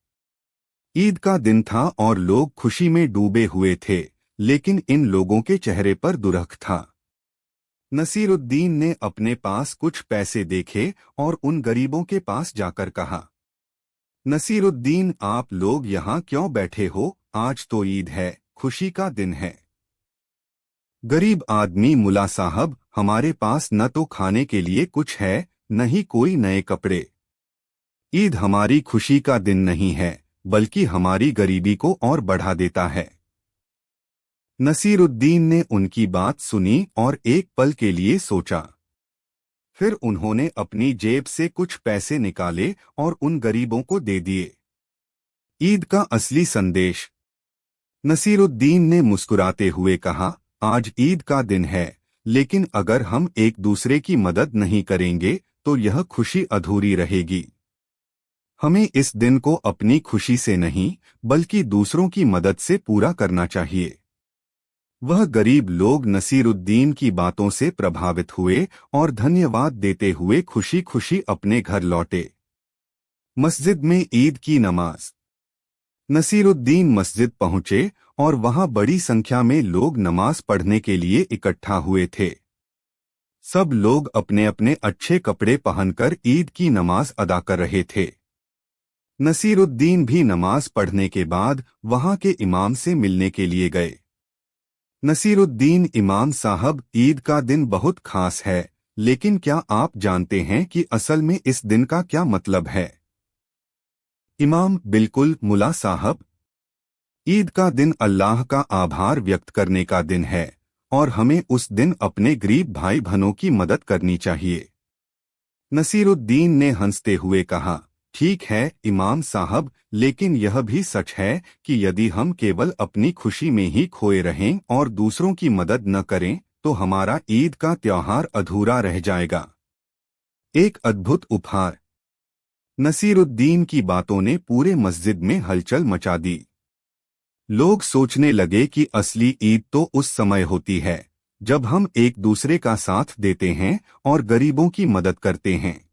ईद का दिन था और लोग खुशी में डूबे हुए थे, लेकिन इन लोगों के चेहरे पर दुरख था। नसीरुद्दीन ने अपने पास कुछ पैसे देखे और उन गरीबों के पास जाकर कहा, नसीरुद्दीन, आप लोग यहाँ क्यों बैठे हो? आज तो ईद है, खुशी का दिन है। गरीब आदमी, मुल्ला साहब, हमारे पास न तो खाने के लिए कुछ है, न ही कोई नए कपड़े। ईद हमारी खुशी का दिन नहीं है, बल्कि हमारी गरीबी को और बढ़ा देता है। नसीरुद्दीन ने उनकी बात सुनी और एक पल के लिए सोचा। फिर उन्होंने अपनी जेब से कुछ पैसे निकाले और उन गरीबों को दे दिए। ईद का असली संदेश। नसीरुद्दीन ने मुस्कुराते हुए कहा, आज ईद का दिन है, लेकिन अगर हम एक दूसरे की मदद नहीं करेंगे तो यह खुशी अधूरी रहेगी। हमें इस दिन को अपनी खुशी से नहीं, बल्कि दूसरों की मदद से पूरा करना चाहिए। वह गरीब लोग नसीरुद्दीन की बातों से प्रभावित हुए और धन्यवाद देते हुए खुशी खुशी अपने घर लौटे। मस्जिद में ईद की नमाज। नसीरुद्दीन मस्जिद पहुंचे और वहां बड़ी संख्या में लोग नमाज पढ़ने के लिए इकट्ठा हुए थे। सब लोग अपने अपने अच्छे कपड़े पहनकर ईद की नमाज अदा कर रहे थे। नसीरुद्दीन भी नमाज पढ़ने के बाद वहां के इमाम से मिलने के लिए गए। नसीरुद्दीन, इमाम साहब, ईद का दिन बहुत खास है, लेकिन क्या आप जानते हैं कि असल में इस दिन का क्या मतलब है? इमाम, बिल्कुल मुल्ला साहब। ईद का दिन अल्लाह का आभार व्यक्त करने का दिन है और हमें उस दिन अपने गरीब भाई बहनों की मदद करनी चाहिए। नसीरुद्दीन ने हंसते हुए कहा, ठीक है इमाम साहब, लेकिन यह भी सच है कि यदि हम केवल अपनी खुशी में ही खोए रहें और दूसरों की मदद न करें तो हमारा ईद का त्योहार अधूरा रह जाएगा। एक अद्भुत उपहार। नसीरुद्दीन की बातों ने पूरे मस्जिद में हलचल मचा दी। लोग सोचने लगे कि असली ईद तो उस समय होती है जब हम एक दूसरे का साथ देते हैं और गरीबों की मदद करते हैं।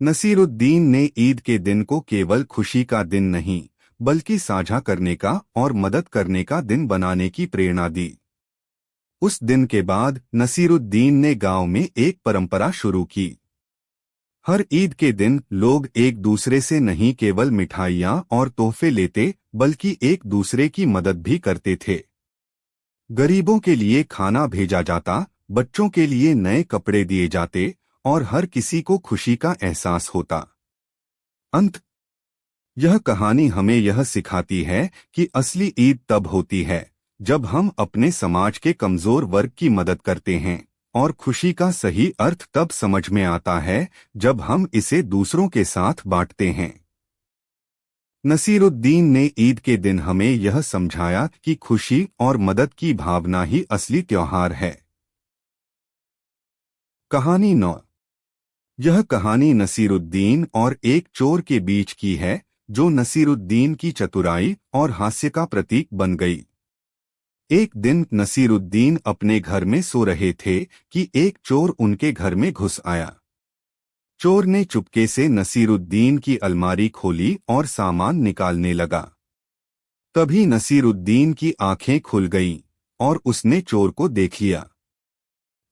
नसीरुद्दीन ने ईद के दिन को केवल खुशी का दिन नहीं बल्कि साझा करने का और मदद करने का दिन बनाने की प्रेरणा दी। उस दिन के बाद नसीरुद्दीन ने गांव में एक परंपरा शुरू की। हर ईद के दिन लोग एक दूसरे से नहीं केवल मिठाइयाँ और तोहफे लेते बल्कि एक दूसरे की मदद भी करते थे। गरीबों के लिए खाना भेजा जाता, बच्चों के लिए नए कपड़े दिए जाते और हर किसी को खुशी का एहसास होता। अंत। यह कहानी हमें यह सिखाती है कि असली ईद तब होती है जब हम अपने समाज के कमजोर वर्ग की मदद करते हैं और खुशी का सही अर्थ तब समझ में आता है जब हम इसे दूसरों के साथ बांटते हैं। नसीरुद्दीन ने ईद के दिन हमें यह समझाया कि खुशी और मदद की भावना ही असली त्योहार है। कहानी 9। यह कहानी नसीरुद्दीन और एक चोर के बीच की है जो नसीरुद्दीन की चतुराई और हास्य का प्रतीक बन गई। एक दिन नसीरुद्दीन अपने घर में सो रहे थे कि एक चोर उनके घर में घुस आया। चोर ने चुपके से नसीरुद्दीन की अलमारी खोली और सामान निकालने लगा। तभी नसीरुद्दीन की आंखें खुल गईं और उसने चोर को देख लिया।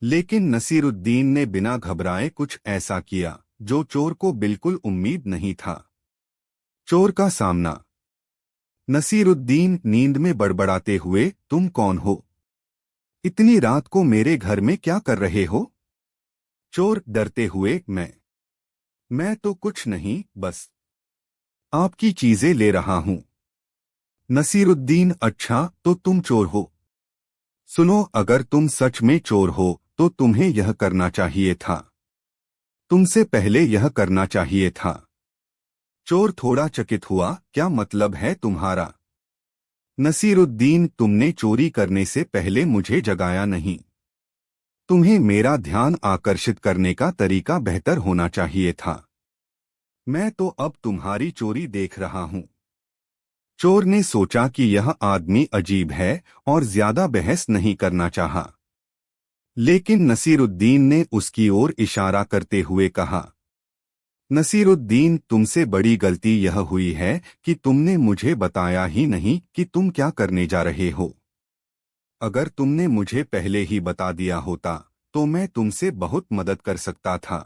लेकिन नसीरुद्दीन ने बिना घबराए कुछ ऐसा किया जो चोर को बिल्कुल उम्मीद नहीं था। चोर का सामना। नसीरुद्दीन नींद में बड़बड़ाते हुए, तुम कौन हो? इतनी रात को मेरे घर में क्या कर रहे हो? चोर डरते हुए, मैं तो कुछ नहीं, बस आपकी चीजें ले रहा हूं। नसीरुद्दीन, अच्छा तो तुम चोर हो। सुनो, अगर तुम सच में चोर हो तो तुम्हें यह करना चाहिए था। तुमसे पहले यह करना चाहिए था। चोर थोड़ा चकित हुआ, क्या मतलब है तुम्हारा? नसीरुद्दीन, तुमने चोरी करने से पहले मुझे जगाया नहीं। तुम्हें मेरा ध्यान आकर्षित करने का तरीका बेहतर होना चाहिए था। मैं तो अब तुम्हारी चोरी देख रहा हूं। चोर ने सोचा कि यह आदमी अजीब है और ज्यादा बहस नहीं करना चाहा। लेकिन नसीरुद्दीन ने उसकी ओर इशारा करते हुए कहा, नसीरुद्दीन, तुमसे बड़ी गलती यह हुई है कि तुमने मुझे बताया ही नहीं कि तुम क्या करने जा रहे हो। अगर तुमने मुझे पहले ही बता दिया होता तो मैं तुमसे बहुत मदद कर सकता था।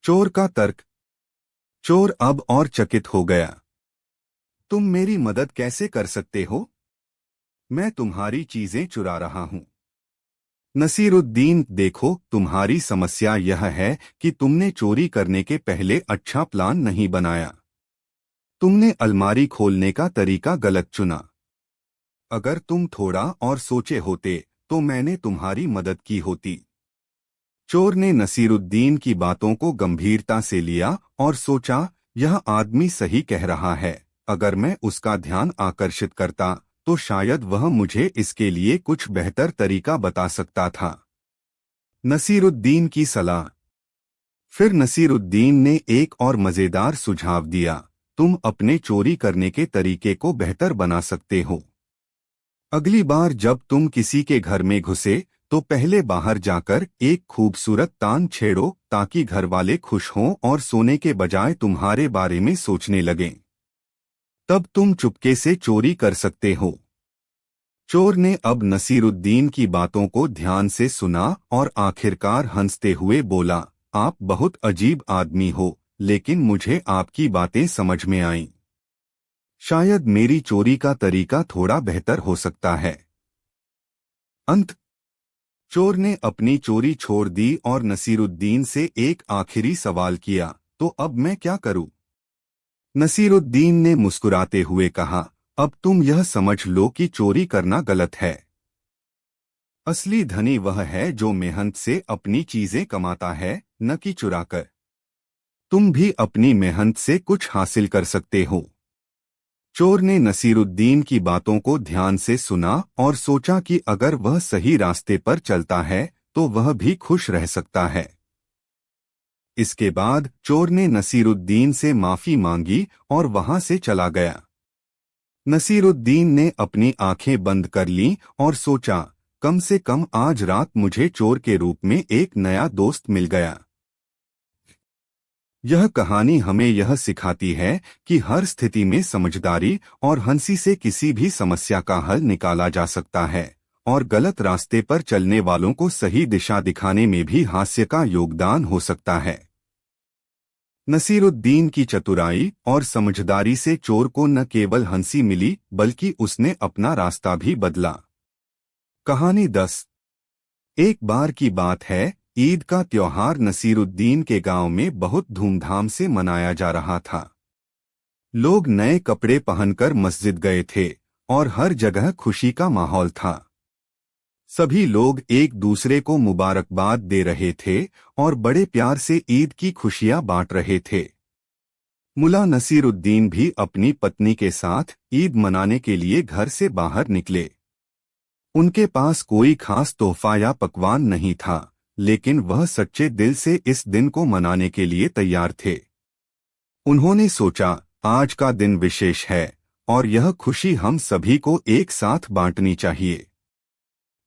चोर का तर्क। चोर अब और चकित हो गया। तुम मेरी मदद कैसे कर सकते हो? मैं तुम्हारी चीजें चुरा रहा हूं। नसीरुद्दीन, देखो, तुम्हारी समस्या यह है कि तुमने चोरी करने के पहले अच्छा प्लान नहीं बनाया। तुमने अलमारी खोलने का तरीका गलत चुना। अगर तुम थोड़ा और सोचे होते तो मैंने तुम्हारी मदद की होती। चोर ने नसीरुद्दीन की बातों को गंभीरता से लिया और सोचा, यह आदमी सही कह रहा है। अगर मैं उसका ध्यान आकर्षित करता तो शायद वह मुझे इसके लिए कुछ बेहतर तरीका बता सकता था। नसीरुद्दीन की सलाह। फिर नसीरुद्दीन ने एक और मजेदार सुझाव दिया, तुम अपने चोरी करने के तरीके को बेहतर बना सकते हो। अगली बार जब तुम किसी के घर में घुसे तो पहले बाहर जाकर एक खूबसूरत तान छेड़ो ताकि घर वाले खुश हों और सोने के बजाय तुम्हारे बारे में सोचने लगें। तब तुम चुपके से चोरी कर सकते हो। चोर ने अब नसीरुद्दीन की बातों को ध्यान से सुना और आखिरकार हंसते हुए बोला, आप बहुत अजीब आदमी हो, लेकिन मुझे आपकी बातें समझ में आईं। शायद मेरी चोरी का तरीका थोड़ा बेहतर हो सकता है। अंत। चोर ने अपनी चोरी छोड़ दी और नसीरुद्दीन से एक आखिरी सवाल किया, तो अब मैं क्या करूं? नसीरुद्दीन ने मुस्कुराते हुए कहा, अब तुम यह समझ लो कि चोरी करना गलत है। असली धनी वह है जो मेहनत से अपनी चीजें कमाता है, न कि चुराकर। तुम भी अपनी मेहनत से कुछ हासिल कर सकते हो। चोर ने नसीरुद्दीन की बातों को ध्यान से सुना और सोचा कि अगर वह सही रास्ते पर चलता है तो वह भी खुश रह सकता है। इसके बाद चोर ने नसीरुद्दीन से माफी मांगी और वहां से चला गया। नसीरुद्दीन ने अपनी आंखें बंद कर लीं और सोचा, कम से कम आज रात मुझे चोर के रूप में एक नया दोस्त मिल गया। यह कहानी हमें यह सिखाती है कि हर स्थिति में समझदारी और हंसी से किसी भी समस्या का हल निकाला जा सकता है और गलत रास्ते पर चलने वालों को सही दिशा दिखाने में भी हास्य का योगदान हो सकता है। नसीरुद्दीन की चतुराई और समझदारी से चोर को न केवल हंसी मिली बल्कि उसने अपना रास्ता भी बदला। कहानी 10। एक बार की बात है, ईद का त्योहार नसीरुद्दीन के गांव में बहुत धूमधाम से मनाया जा रहा था। लोग नए कपड़े पहनकर मस्जिद गए थे और हर जगह खुशी का माहौल था। सभी लोग एक दूसरे को मुबारकबाद दे रहे थे और बड़े प्यार से ईद की खुशियां बांट रहे थे। मुल्ला नसीरुद्दीन भी अपनी पत्नी के साथ ईद मनाने के लिए घर से बाहर निकले। उनके पास कोई खास तोहफा या पकवान नहीं था, लेकिन वह सच्चे दिल से इस दिन को मनाने के लिए तैयार थे। उन्होंने सोचा, आज का दिन विशेष है और यह खुशी हम सभी को एक साथ बांटनी चाहिए।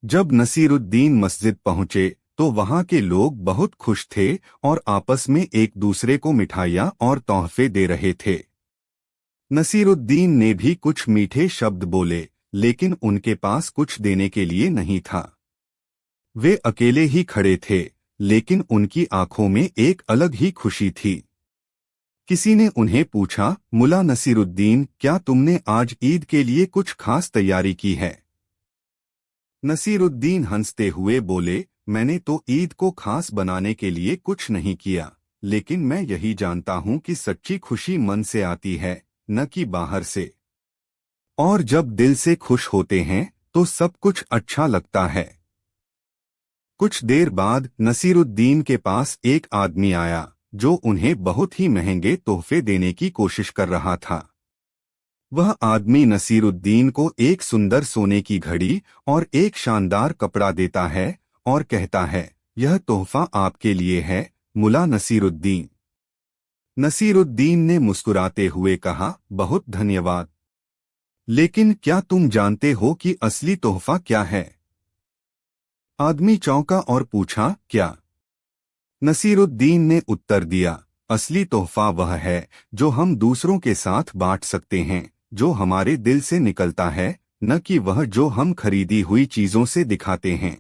जब नसीरुद्दीन मस्जिद पहुंचे तो वहां के लोग बहुत खुश थे और आपस में एक दूसरे को मिठाइयां और तोहफे दे रहे थे। नसीरुद्दीन ने भी कुछ मीठे शब्द बोले, लेकिन उनके पास कुछ देने के लिए नहीं था। वे अकेले ही खड़े थे, लेकिन उनकी आंखों में एक अलग ही खुशी थी। किसी ने उन्हें पूछा, मुल्ला नसीरुद्दीन, क्या तुमने आज ईद के लिए कुछ खास तैयारी की है? नसीरुद्दीन हंसते हुए बोले, मैंने तो ईद को खास बनाने के लिए कुछ नहीं किया, लेकिन मैं यही जानता हूं कि सच्ची खुशी मन से आती है, न कि बाहर से। और जब दिल से खुश होते हैं तो सब कुछ अच्छा लगता है। कुछ देर बाद नसीरुद्दीन के पास एक आदमी आया जो उन्हें बहुत ही महंगे तोहफे देने की कोशिश कर रहा था। वह आदमी नसीरुद्दीन को एक सुंदर सोने की घड़ी और एक शानदार कपड़ा देता है और कहता है, यह तोहफा आपके लिए है, मुल्ला नसीरुद्दीन। नसीरुद्दीन ने मुस्कुराते हुए कहा, बहुत धन्यवाद, लेकिन क्या तुम जानते हो कि असली तोहफा क्या है? आदमी चौंका और पूछा, क्या? नसीरुद्दीन ने उत्तर दिया, असली तोहफा वह है जो हम दूसरों के साथ बांट सकते हैं, जो हमारे दिल से निकलता है, न कि वह जो हम खरीदी हुई चीजों से दिखाते हैं।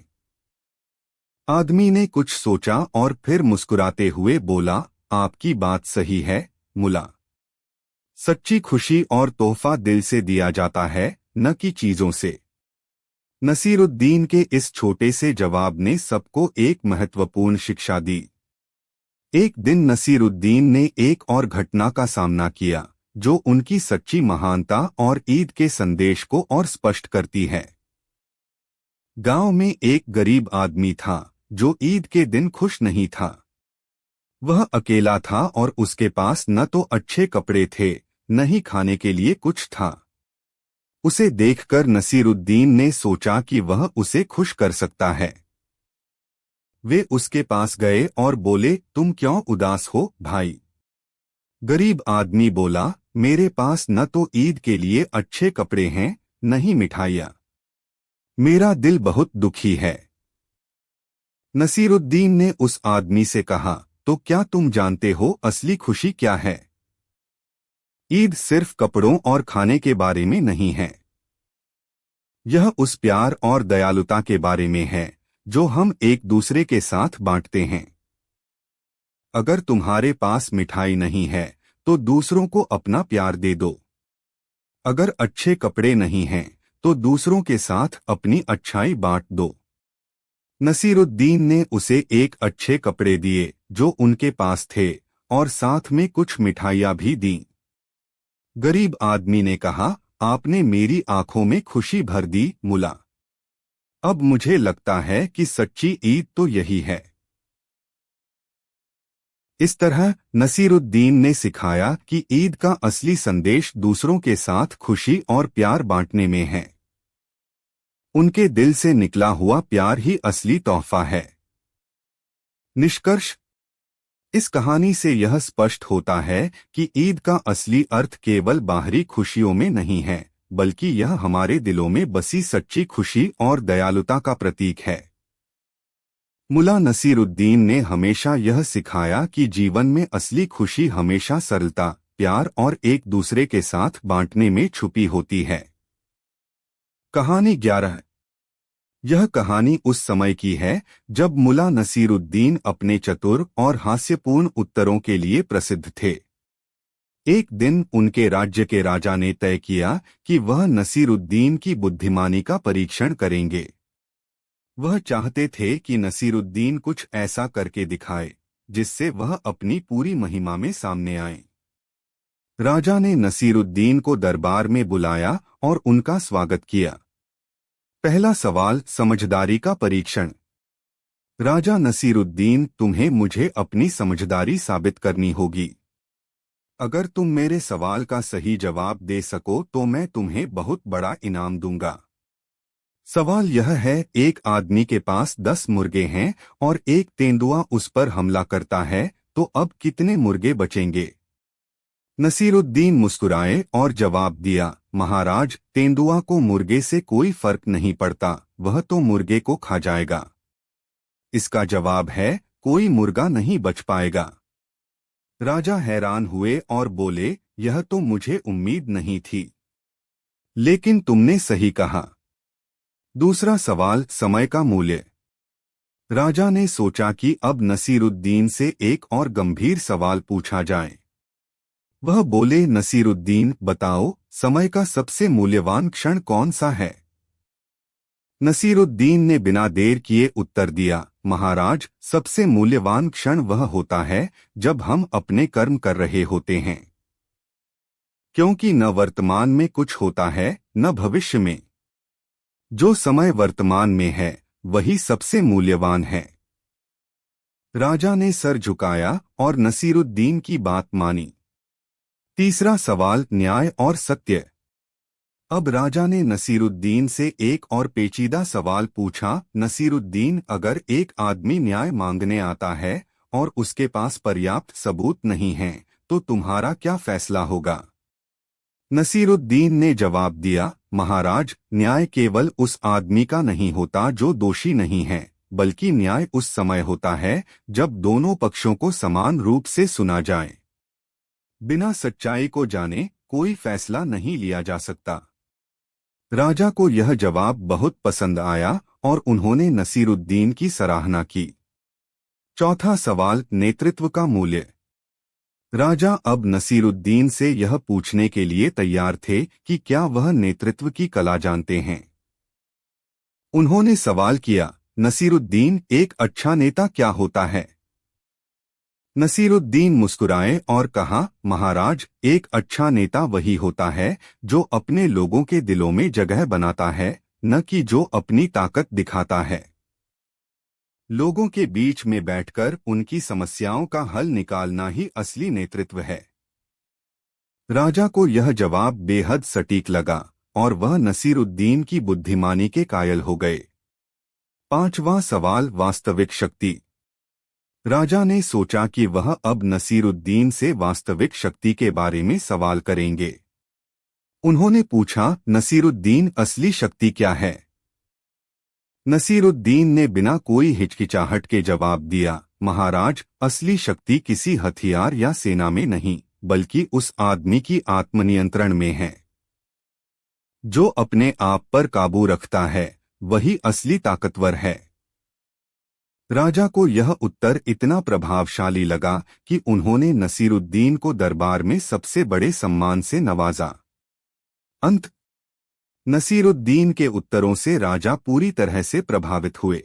आदमी ने कुछ सोचा और फिर मुस्कुराते हुए बोला, आपकी बात सही है, मुल्ला। सच्ची खुशी और तोहफा दिल से दिया जाता है, न कि चीजों से। नसीरुद्दीन के इस छोटे से जवाब ने सबको एक महत्वपूर्ण शिक्षा दी। एक दिन नसीरुद्दीन ने एक और घटना का सामना किया जो उनकी सच्ची महानता और ईद के संदेश को और स्पष्ट करती है। गांव में एक गरीब आदमी था जो ईद के दिन खुश नहीं था। वह अकेला था और उसके पास न तो अच्छे कपड़े थे, न ही खाने के लिए कुछ था। उसे देखकर नसीरुद्दीन ने सोचा कि वह उसे खुश कर सकता है। वे उसके पास गए और बोले, तुम क्यों उदास हो भाई? गरीब आदमी बोला, मेरे पास न तो ईद के लिए अच्छे कपड़े हैं, न ही मिठाइयाँ। मेरा दिल बहुत दुखी है। नसीरुद्दीन ने उस आदमी से कहा, तो क्या तुम जानते हो असली खुशी क्या है? ईद सिर्फ कपड़ों और खाने के बारे में नहीं है। यह उस प्यार और दयालुता के बारे में है जो हम एक दूसरे के साथ बांटते हैं। अगर तुम्हारे पास मिठाई नहीं है तो दूसरों को अपना प्यार दे दो। अगर अच्छे कपड़े नहीं हैं तो दूसरों के साथ अपनी अच्छाई बांट दो। नसीरुद्दीन ने उसे एक अच्छे कपड़े दिए जो उनके पास थे और साथ में कुछ मिठाइयाँ भी दीं। गरीब आदमी ने कहा, आपने मेरी आंखों में खुशी भर दी मुल्ला। अब मुझे लगता है कि सच्ची ईद तो यही है। इस तरह नसीरुद्दीन ने सिखाया कि ईद का असली संदेश दूसरों के साथ खुशी और प्यार बांटने में है। उनके दिल से निकला हुआ प्यार ही असली तोहफा है। निष्कर्ष, इस कहानी से यह स्पष्ट होता है कि ईद का असली अर्थ केवल बाहरी खुशियों में नहीं है, बल्कि यह हमारे दिलों में बसी सच्ची खुशी और दयालुता का प्रतीक है। मुल्ला नसीरुद्दीन ने हमेशा यह सिखाया कि जीवन में असली खुशी हमेशा सरलता, प्यार और एक दूसरे के साथ बांटने में छुपी होती है। कहानी 11। यह कहानी उस समय की है जब मुल्ला नसीरुद्दीन अपने चतुर और हास्यपूर्ण उत्तरों के लिए प्रसिद्ध थे। एक दिन उनके राज्य के राजा ने तय किया कि वह नसीरुद्दीन की बुद्धिमानी का परीक्षण करेंगे। वह चाहते थे कि नसीरुद्दीन कुछ ऐसा करके दिखाए जिससे वह अपनी पूरी महिमा में सामने आए। राजा ने नसीरुद्दीन को दरबार में बुलाया और उनका स्वागत किया। पहला सवाल, समझदारी का परीक्षण। राजा नसीरुद्दीन, तुम्हें मुझे अपनी समझदारी साबित करनी होगी। अगर तुम मेरे सवाल का सही जवाब दे सको तो मैं तुम्हें बहुत बड़ा इनाम दूंगा। सवाल यह है, एक आदमी के पास 10 मुर्गे हैं और एक तेंदुआ उस पर हमला करता है, तो अब कितने मुर्गे बचेंगे? नसीरुद्दीन मुस्कुराए और जवाब दिया, महाराज, तेंदुआ को मुर्गे से कोई फर्क नहीं पड़ता, वह तो मुर्गे को खा जाएगा। इसका जवाब है, कोई मुर्गा नहीं बच पाएगा। राजा हैरान हुए और बोले, यह तो मुझे उम्मीद नहीं थी, लेकिन तुमने सही कहा। दूसरा सवाल, समय का मूल्य। राजा ने सोचा कि अब नसीरुद्दीन से एक और गंभीर सवाल पूछा जाए। वह बोले, नसीरुद्दीन, बताओ, समय का सबसे मूल्यवान क्षण कौन सा है? नसीरुद्दीन ने बिना देर किए उत्तर दिया, महाराज, सबसे मूल्यवान क्षण वह होता है जब हम अपने कर्म कर रहे होते हैं, क्योंकि न वर्तमान में कुछ होता है न भविष्य में। जो समय वर्तमान में है वही सबसे मूल्यवान है। राजा ने सर झुकाया और नसीरुद्दीन की बात मानी। तीसरा सवाल, न्याय और सत्य। अब राजा ने नसीरुद्दीन से एक और पेचीदा सवाल पूछा, नसीरुद्दीन, अगर एक आदमी न्याय मांगने आता है और उसके पास पर्याप्त सबूत नहीं है, तो तुम्हारा क्या फैसला होगा? नसीरुद्दीन ने जवाब दिया, महाराज, न्याय केवल उस आदमी का नहीं होता जो दोषी नहीं है, बल्कि न्याय उस समय होता है जब दोनों पक्षों को समान रूप से सुना जाए। बिना सच्चाई को जाने कोई फैसला नहीं लिया जा सकता। राजा को यह जवाब बहुत पसंद आया और उन्होंने नसीरुद्दीन की सराहना की। चौथा सवाल, नेतृत्व का मूल्य। राजा अब नसीरुद्दीन से यह पूछने के लिए तैयार थे कि क्या वह नेतृत्व की कला जानते हैं। उन्होंने सवाल किया, नसीरुद्दीन, एक अच्छा नेता क्या होता है? नसीरुद्दीन मुस्कुराए और कहा, महाराज, एक अच्छा नेता वही होता है जो अपने लोगों के दिलों में जगह बनाता है, न कि जो अपनी ताकत दिखाता है। लोगों के बीच में बैठकर उनकी समस्याओं का हल निकालना ही असली नेतृत्व है। राजा को यह जवाब बेहद सटीक लगा और वह नसीरुद्दीन की बुद्धिमानी के कायल हो गए। पांचवां सवाल, वास्तविक शक्ति। राजा ने सोचा कि वह अब नसीरुद्दीन से वास्तविक शक्ति के बारे में सवाल करेंगे। उन्होंने पूछा, नसीरुद्दीन, असली शक्ति क्या है? नसीरुद्दीन ने बिना कोई हिचकिचाहट के जवाब दिया, महाराज, असली शक्ति किसी हथियार या सेना में नहीं, बल्कि उस आदमी की आत्मनियंत्रण में है। जो अपने आप पर काबू रखता है वही असली ताकतवर है। राजा को यह उत्तर इतना प्रभावशाली लगा कि उन्होंने नसीरुद्दीन को दरबार में सबसे बड़े सम्मान से नवाजा। अंत नसीरुद्दीन के उत्तरों से राजा पूरी तरह से प्रभावित हुए।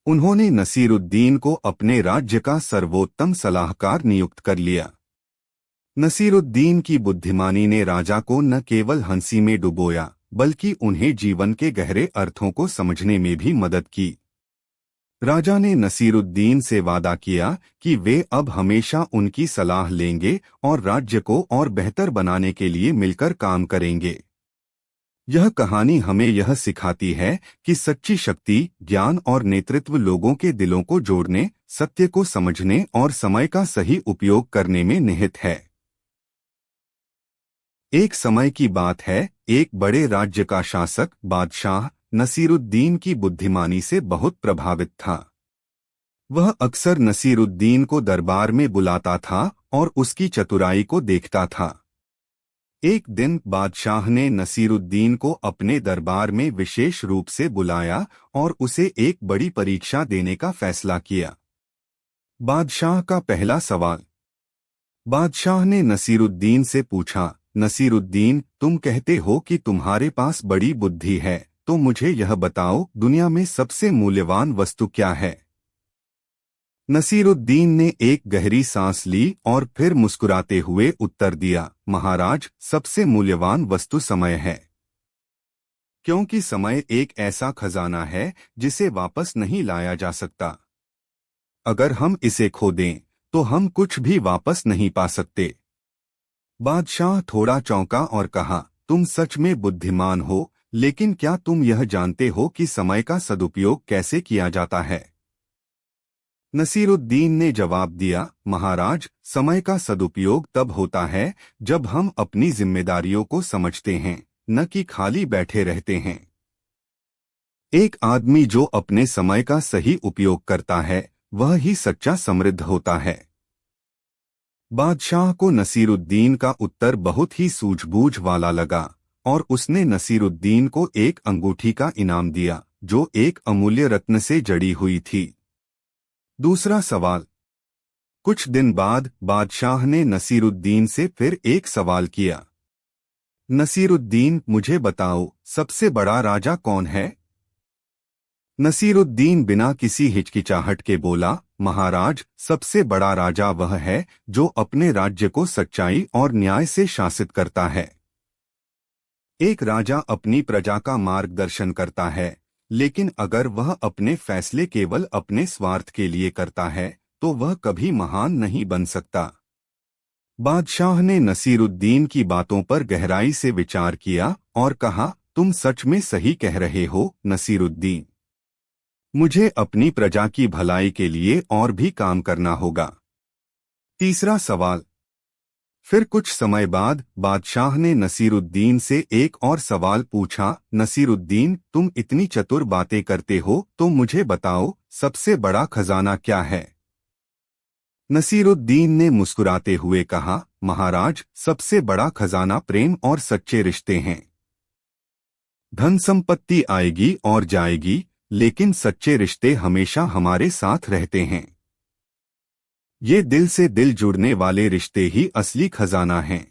उन्होंने नसीरुद्दीन को अपने राज्य का सर्वोत्तम सलाहकार नियुक्त कर लिया। नसीरुद्दीन की बुद्धिमानी ने राजा को न केवल हंसी में डुबोया, बल्कि उन्हें जीवन के गहरे अर्थों को समझने में भी मदद की। राजा ने नसीरुद्दीन से वादा किया कि वे अब हमेशा उनकी सलाह लेंगे और राज्य को और बेहतर बनाने के लिए मिलकर काम करेंगे। यह कहानी हमें यह सिखाती है कि सच्ची शक्ति, ज्ञान और नेतृत्व लोगों के दिलों को जोड़ने, सत्य को समझने और समय का सही उपयोग करने में निहित है। एक समय की बात है, एक बड़े राज्य का शासक बादशाह नसीरुद्दीन की बुद्धिमानी से बहुत प्रभावित था। वह अक्सर नसीरुद्दीन को दरबार में बुलाता था और उसकी चतुराई को देखता था। एक दिन बादशाह ने नसीरुद्दीन को अपने दरबार में विशेष रूप से बुलाया और उसे एक बड़ी परीक्षा देने का फैसला किया। बादशाह का पहला सवाल। बादशाह ने नसीरुद्दीन से पूछा, नसीरुद्दीन, तुम कहते हो कि तुम्हारे पास बड़ी बुद्धि है, तो मुझे यह बताओ, दुनिया में सबसे मूल्यवान वस्तु क्या है? नसीरुद्दीन ने एक गहरी सांस ली और फिर मुस्कुराते हुए उत्तर दिया, महाराज, सबसे मूल्यवान वस्तु समय है। क्योंकि समय एक ऐसा खजाना है जिसे वापस नहीं लाया जा सकता। अगर हम इसे खो दें तो हम कुछ भी वापस नहीं पा सकते। बादशाह थोड़ा चौंका और कहा, तुम सच में बुद्धिमान हो, लेकिन क्या तुम यह जानते हो कि समय का सदुपयोग कैसे किया जाता है? नसीरुद्दीन ने जवाब दिया, महाराज, समय का सदुपयोग तब होता है जब हम अपनी जिम्मेदारियों को समझते हैं, न कि खाली बैठे रहते हैं। एक आदमी जो अपने समय का सही उपयोग करता है, वह ही सच्चा समृद्ध होता है। बादशाह को नसीरुद्दीन का उत्तर बहुत ही सूझबूझ वाला लगा और उसने नसीरुद्दीन को एक अंगूठी का इनाम दिया, जो एक अमूल्य रत्न से जड़ी हुई थी। दूसरा सवाल। कुछ दिन बाद बादशाह ने नसीरुद्दीन से फिर एक सवाल किया, नसीरुद्दीन, मुझे बताओ, सबसे बड़ा राजा कौन है? नसीरुद्दीन बिना किसी हिचकिचाहट के बोला, महाराज, सबसे बड़ा राजा वह है जो अपने राज्य को सच्चाई और न्याय से शासित करता है। एक राजा अपनी प्रजा का मार्गदर्शन करता है, लेकिन अगर वह अपने फैसले केवल अपने स्वार्थ के लिए करता है तो वह कभी महान नहीं बन सकता। बादशाह ने नसीरुद्दीन की बातों पर गहराई से विचार किया और कहा, तुम सच में सही कह रहे हो, नसीरुद्दीन। मुझे अपनी प्रजा की भलाई के लिए और भी काम करना होगा। तीसरा सवाल। फिर कुछ समय बाद बादशाह ने नसीरुद्दीन से एक और सवाल पूछा, नसीरुद्दीन, तुम इतनी चतुर बातें करते हो, तो मुझे बताओ, सबसे बड़ा खजाना क्या है? नसीरुद्दीन ने मुस्कुराते हुए कहा, महाराज, सबसे बड़ा खजाना प्रेम और सच्चे रिश्ते हैं। धन संपत्ति आएगी और जाएगी, लेकिन सच्चे रिश्ते हमेशा हमारे साथ रहते हैं। ये दिल से दिल जुड़ने वाले रिश्ते ही असली खजाना हैं।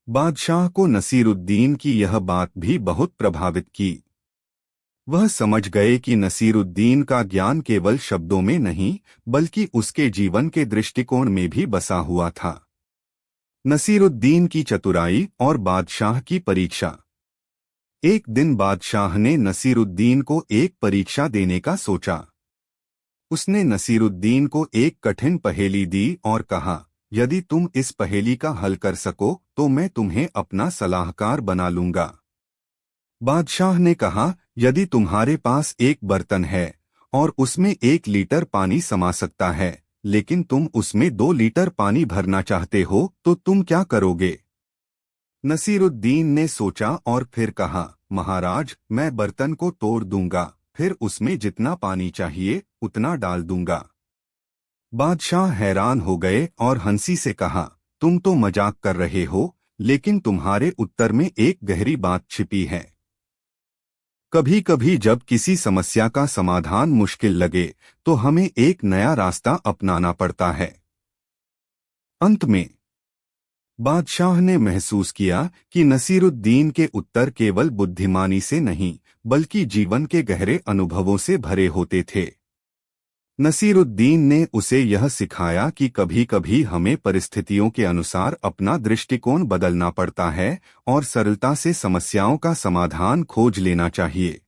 बादशाह को नसीरुद्दीन की यह बात भी बहुत प्रभावित की। वह समझ गए कि नसीरुद्दीन का ज्ञान केवल शब्दों में नहीं, बल्कि उसके जीवन के दृष्टिकोण में भी बसा हुआ था। नसीरुद्दीन की चतुराई और बादशाह की परीक्षा। एक दिन बादशाह ने नसीरुद्दीन को एक परीक्षा देने का सोचा। उसने नसीरुद्दीन को एक कठिन पहेली दी और कहा, यदि तुम इस पहेली का हल कर सको तो मैं तुम्हें अपना सलाहकार बना लूंगा। बादशाह ने कहा, यदि तुम्हारे पास एक बर्तन है और उसमें 1 लीटर पानी समा सकता है, लेकिन तुम उसमें 2 लीटर पानी भरना चाहते हो, तो तुम क्या करोगे? नसीरुद्दीन ने सोचा और फिर कहा, महाराज, मैं बर्तन को तोड़ दूंगा, फिर उसमें जितना पानी चाहिए उतना डाल दूंगा। बादशाह हैरान हो गए और हंसी से कहा, तुम तो मजाक कर रहे हो, लेकिन तुम्हारे उत्तर में एक गहरी बात छिपी है। कभी कभी जब किसी समस्या का समाधान मुश्किल लगे तो हमें एक नया रास्ता अपनाना पड़ता है। अंत में बादशाह ने महसूस किया कि नसीरुद्दीन के उत्तर केवल बुद्धिमानी से नहीं, बल्कि जीवन के गहरे अनुभवों से भरे होते थे। नसीरुद्दीन ने उसे यह सिखाया कि कभी कभी हमें परिस्थितियों के अनुसार अपना दृष्टिकोण बदलना पड़ता है और सरलता से समस्याओं का समाधान खोज लेना चाहिए।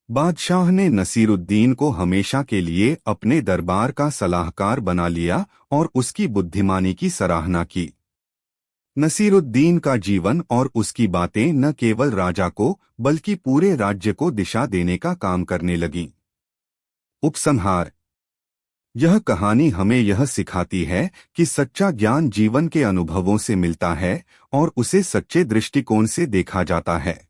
बादशाह ने नसीरुद्दीन को हमेशा के लिए अपने दरबार का सलाहकार बना लिया और उसकी बुद्धिमानी की सराहना की। नसीरुद्दीन का जीवन और उसकी बातें न केवल राजा को बल्कि पूरे राज्य को दिशा देने का काम करने लगीं। उपसंहार। यह कहानी हमें यह सिखाती है कि सच्चा ज्ञान जीवन के अनुभवों से मिलता है और उसे सच्चे दृष्टिकोण से देखा जाता है।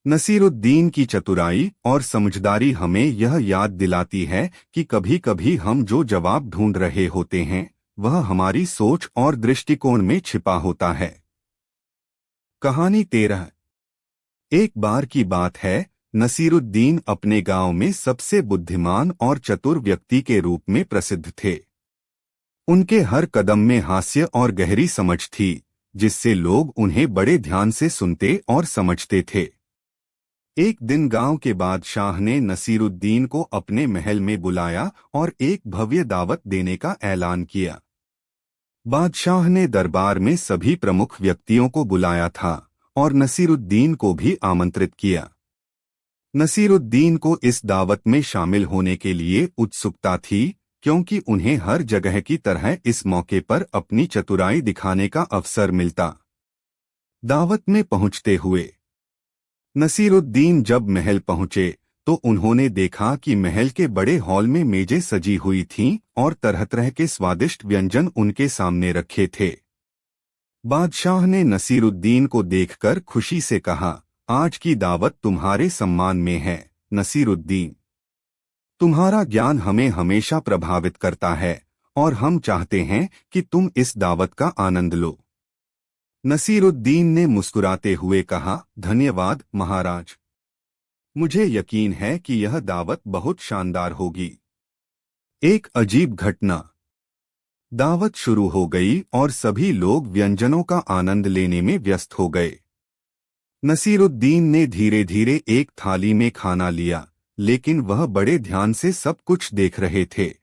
नसीरुद्दीन की चतुराई और समझदारी हमें यह याद दिलाती है कि कभी-कभी हम जो जवाब ढूंढ रहे होते हैं वह हमारी सोच और दृष्टिकोण में छिपा होता है। कहानी 13। एक बार की बात है, नसीरुद्दीन अपने गांव में सबसे बुद्धिमान और चतुर व्यक्ति के रूप में प्रसिद्ध थे। उनके हर कदम में हास्य और गहरी समझ थी, जिससे लोग उन्हें बड़े ध्यान से सुनते और समझते थे। एक दिन गांव के बादशाह ने नसीरुद्दीन को अपने महल में बुलाया और एक भव्य दावत देने का ऐलान किया। बादशाह ने दरबार में सभी प्रमुख व्यक्तियों को बुलाया था और नसीरुद्दीन को भी आमंत्रित किया। नसीरुद्दीन को इस दावत में शामिल होने के लिए उत्सुकता थी, क्योंकि उन्हें हर जगह की तरह इस मौके पर अपनी चतुराई दिखाने का अवसर मिलता। दावत में पहुंचते हुए नसीरुद्दीन जब महल पहुंचे तो उन्होंने देखा कि महल के बड़े हॉल में मेजें सजी हुई थीं और तरह तरह के स्वादिष्ट व्यंजन उनके सामने रखे थे। बादशाह ने नसीरुद्दीन को देखकर खुशी से कहा, आज की दावत तुम्हारे सम्मान में है नसीरुद्दीन। तुम्हारा ज्ञान हमें हमेशा प्रभावित करता है और हम चाहते हैं कि तुम इस दावत का आनंद लो। नसीरुद्दीन ने मुस्कुराते हुए कहा, धन्यवाद महाराज। मुझे यकीन है कि यह दावत बहुत शानदार होगी। एक अजीब घटना। दावत शुरू हो गई और सभी लोग व्यंजनों का आनंद लेने में व्यस्त हो गए। नसीरुद्दीन ने धीरे धीरे एक थाली में खाना लिया, लेकिन वह बड़े ध्यान से सब कुछ देख रहे थे।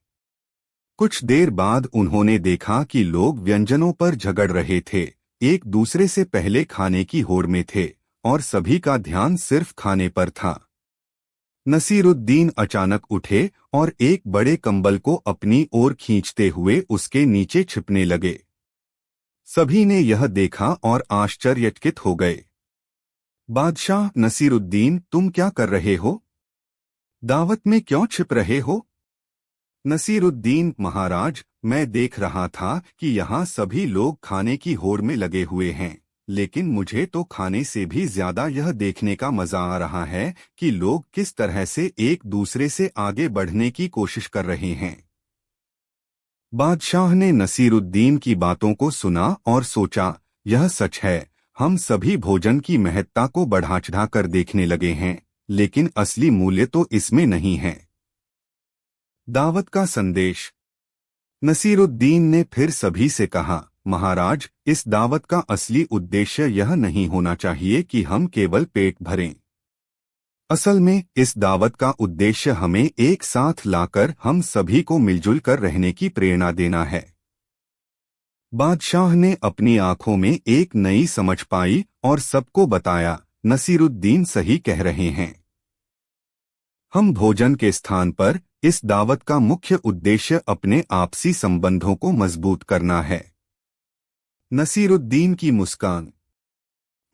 कुछ देर बाद उन्होंने देखा कि लोग व्यंजनों पर झगड़ रहे थे, एक दूसरे से पहले खाने की होड़ में थे और सभी का ध्यान सिर्फ खाने पर था। नसीरुद्दीन अचानक उठे और एक बड़े कंबल को अपनी ओर खींचते हुए उसके नीचे छिपने लगे। सभी ने यह देखा और आश्चर्यचकित हो गए। बादशाह, नसीरुद्दीन, तुम क्या कर रहे हो? दावत में क्यों छिप रहे हो? नसीरुद्दीन, महाराज, मैं देख रहा था कि यहाँ सभी लोग खाने की होड़ में लगे हुए हैं, लेकिन मुझे तो खाने से भी ज्यादा यह देखने का मजा आ रहा है कि लोग किस तरह से एक दूसरे से आगे बढ़ने की कोशिश कर रहे हैं। बादशाह ने नसीरुद्दीन की बातों को सुना और सोचा, यह सच है, हम सभी भोजन की महत्ता को बढ़ा चढ़ा कर देखने लगे हैं, लेकिन असली मूल्य तो इसमें नहीं है। दावत का संदेश। नसीरुद्दीन ने फिर सभी से कहा, महाराज, इस दावत का असली उद्देश्य यह नहीं होना चाहिए कि हम केवल पेट भरें। असल में इस दावत का उद्देश्य हमें एक साथ लाकर हम सभी को मिलजुल कर रहने की प्रेरणा देना है। बादशाह ने अपनी आंखों में एक नई समझ पाई और सबको बताया, नसीरुद्दीन सही कह रहे हैं। हम भोजन के स्थान पर इस दावत का मुख्य उद्देश्य अपने आपसी संबंधों को मजबूत करना है। नसीरुद्दीन की मुस्कान।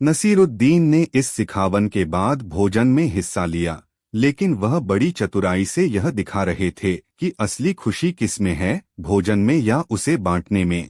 नसीरुद्दीन ने इस सिखावन के बाद भोजन में हिस्सा लिया, लेकिन वह बड़ी चतुराई से यह दिखा रहे थे कि असली खुशी किसमें है, भोजन में या उसे बांटने में।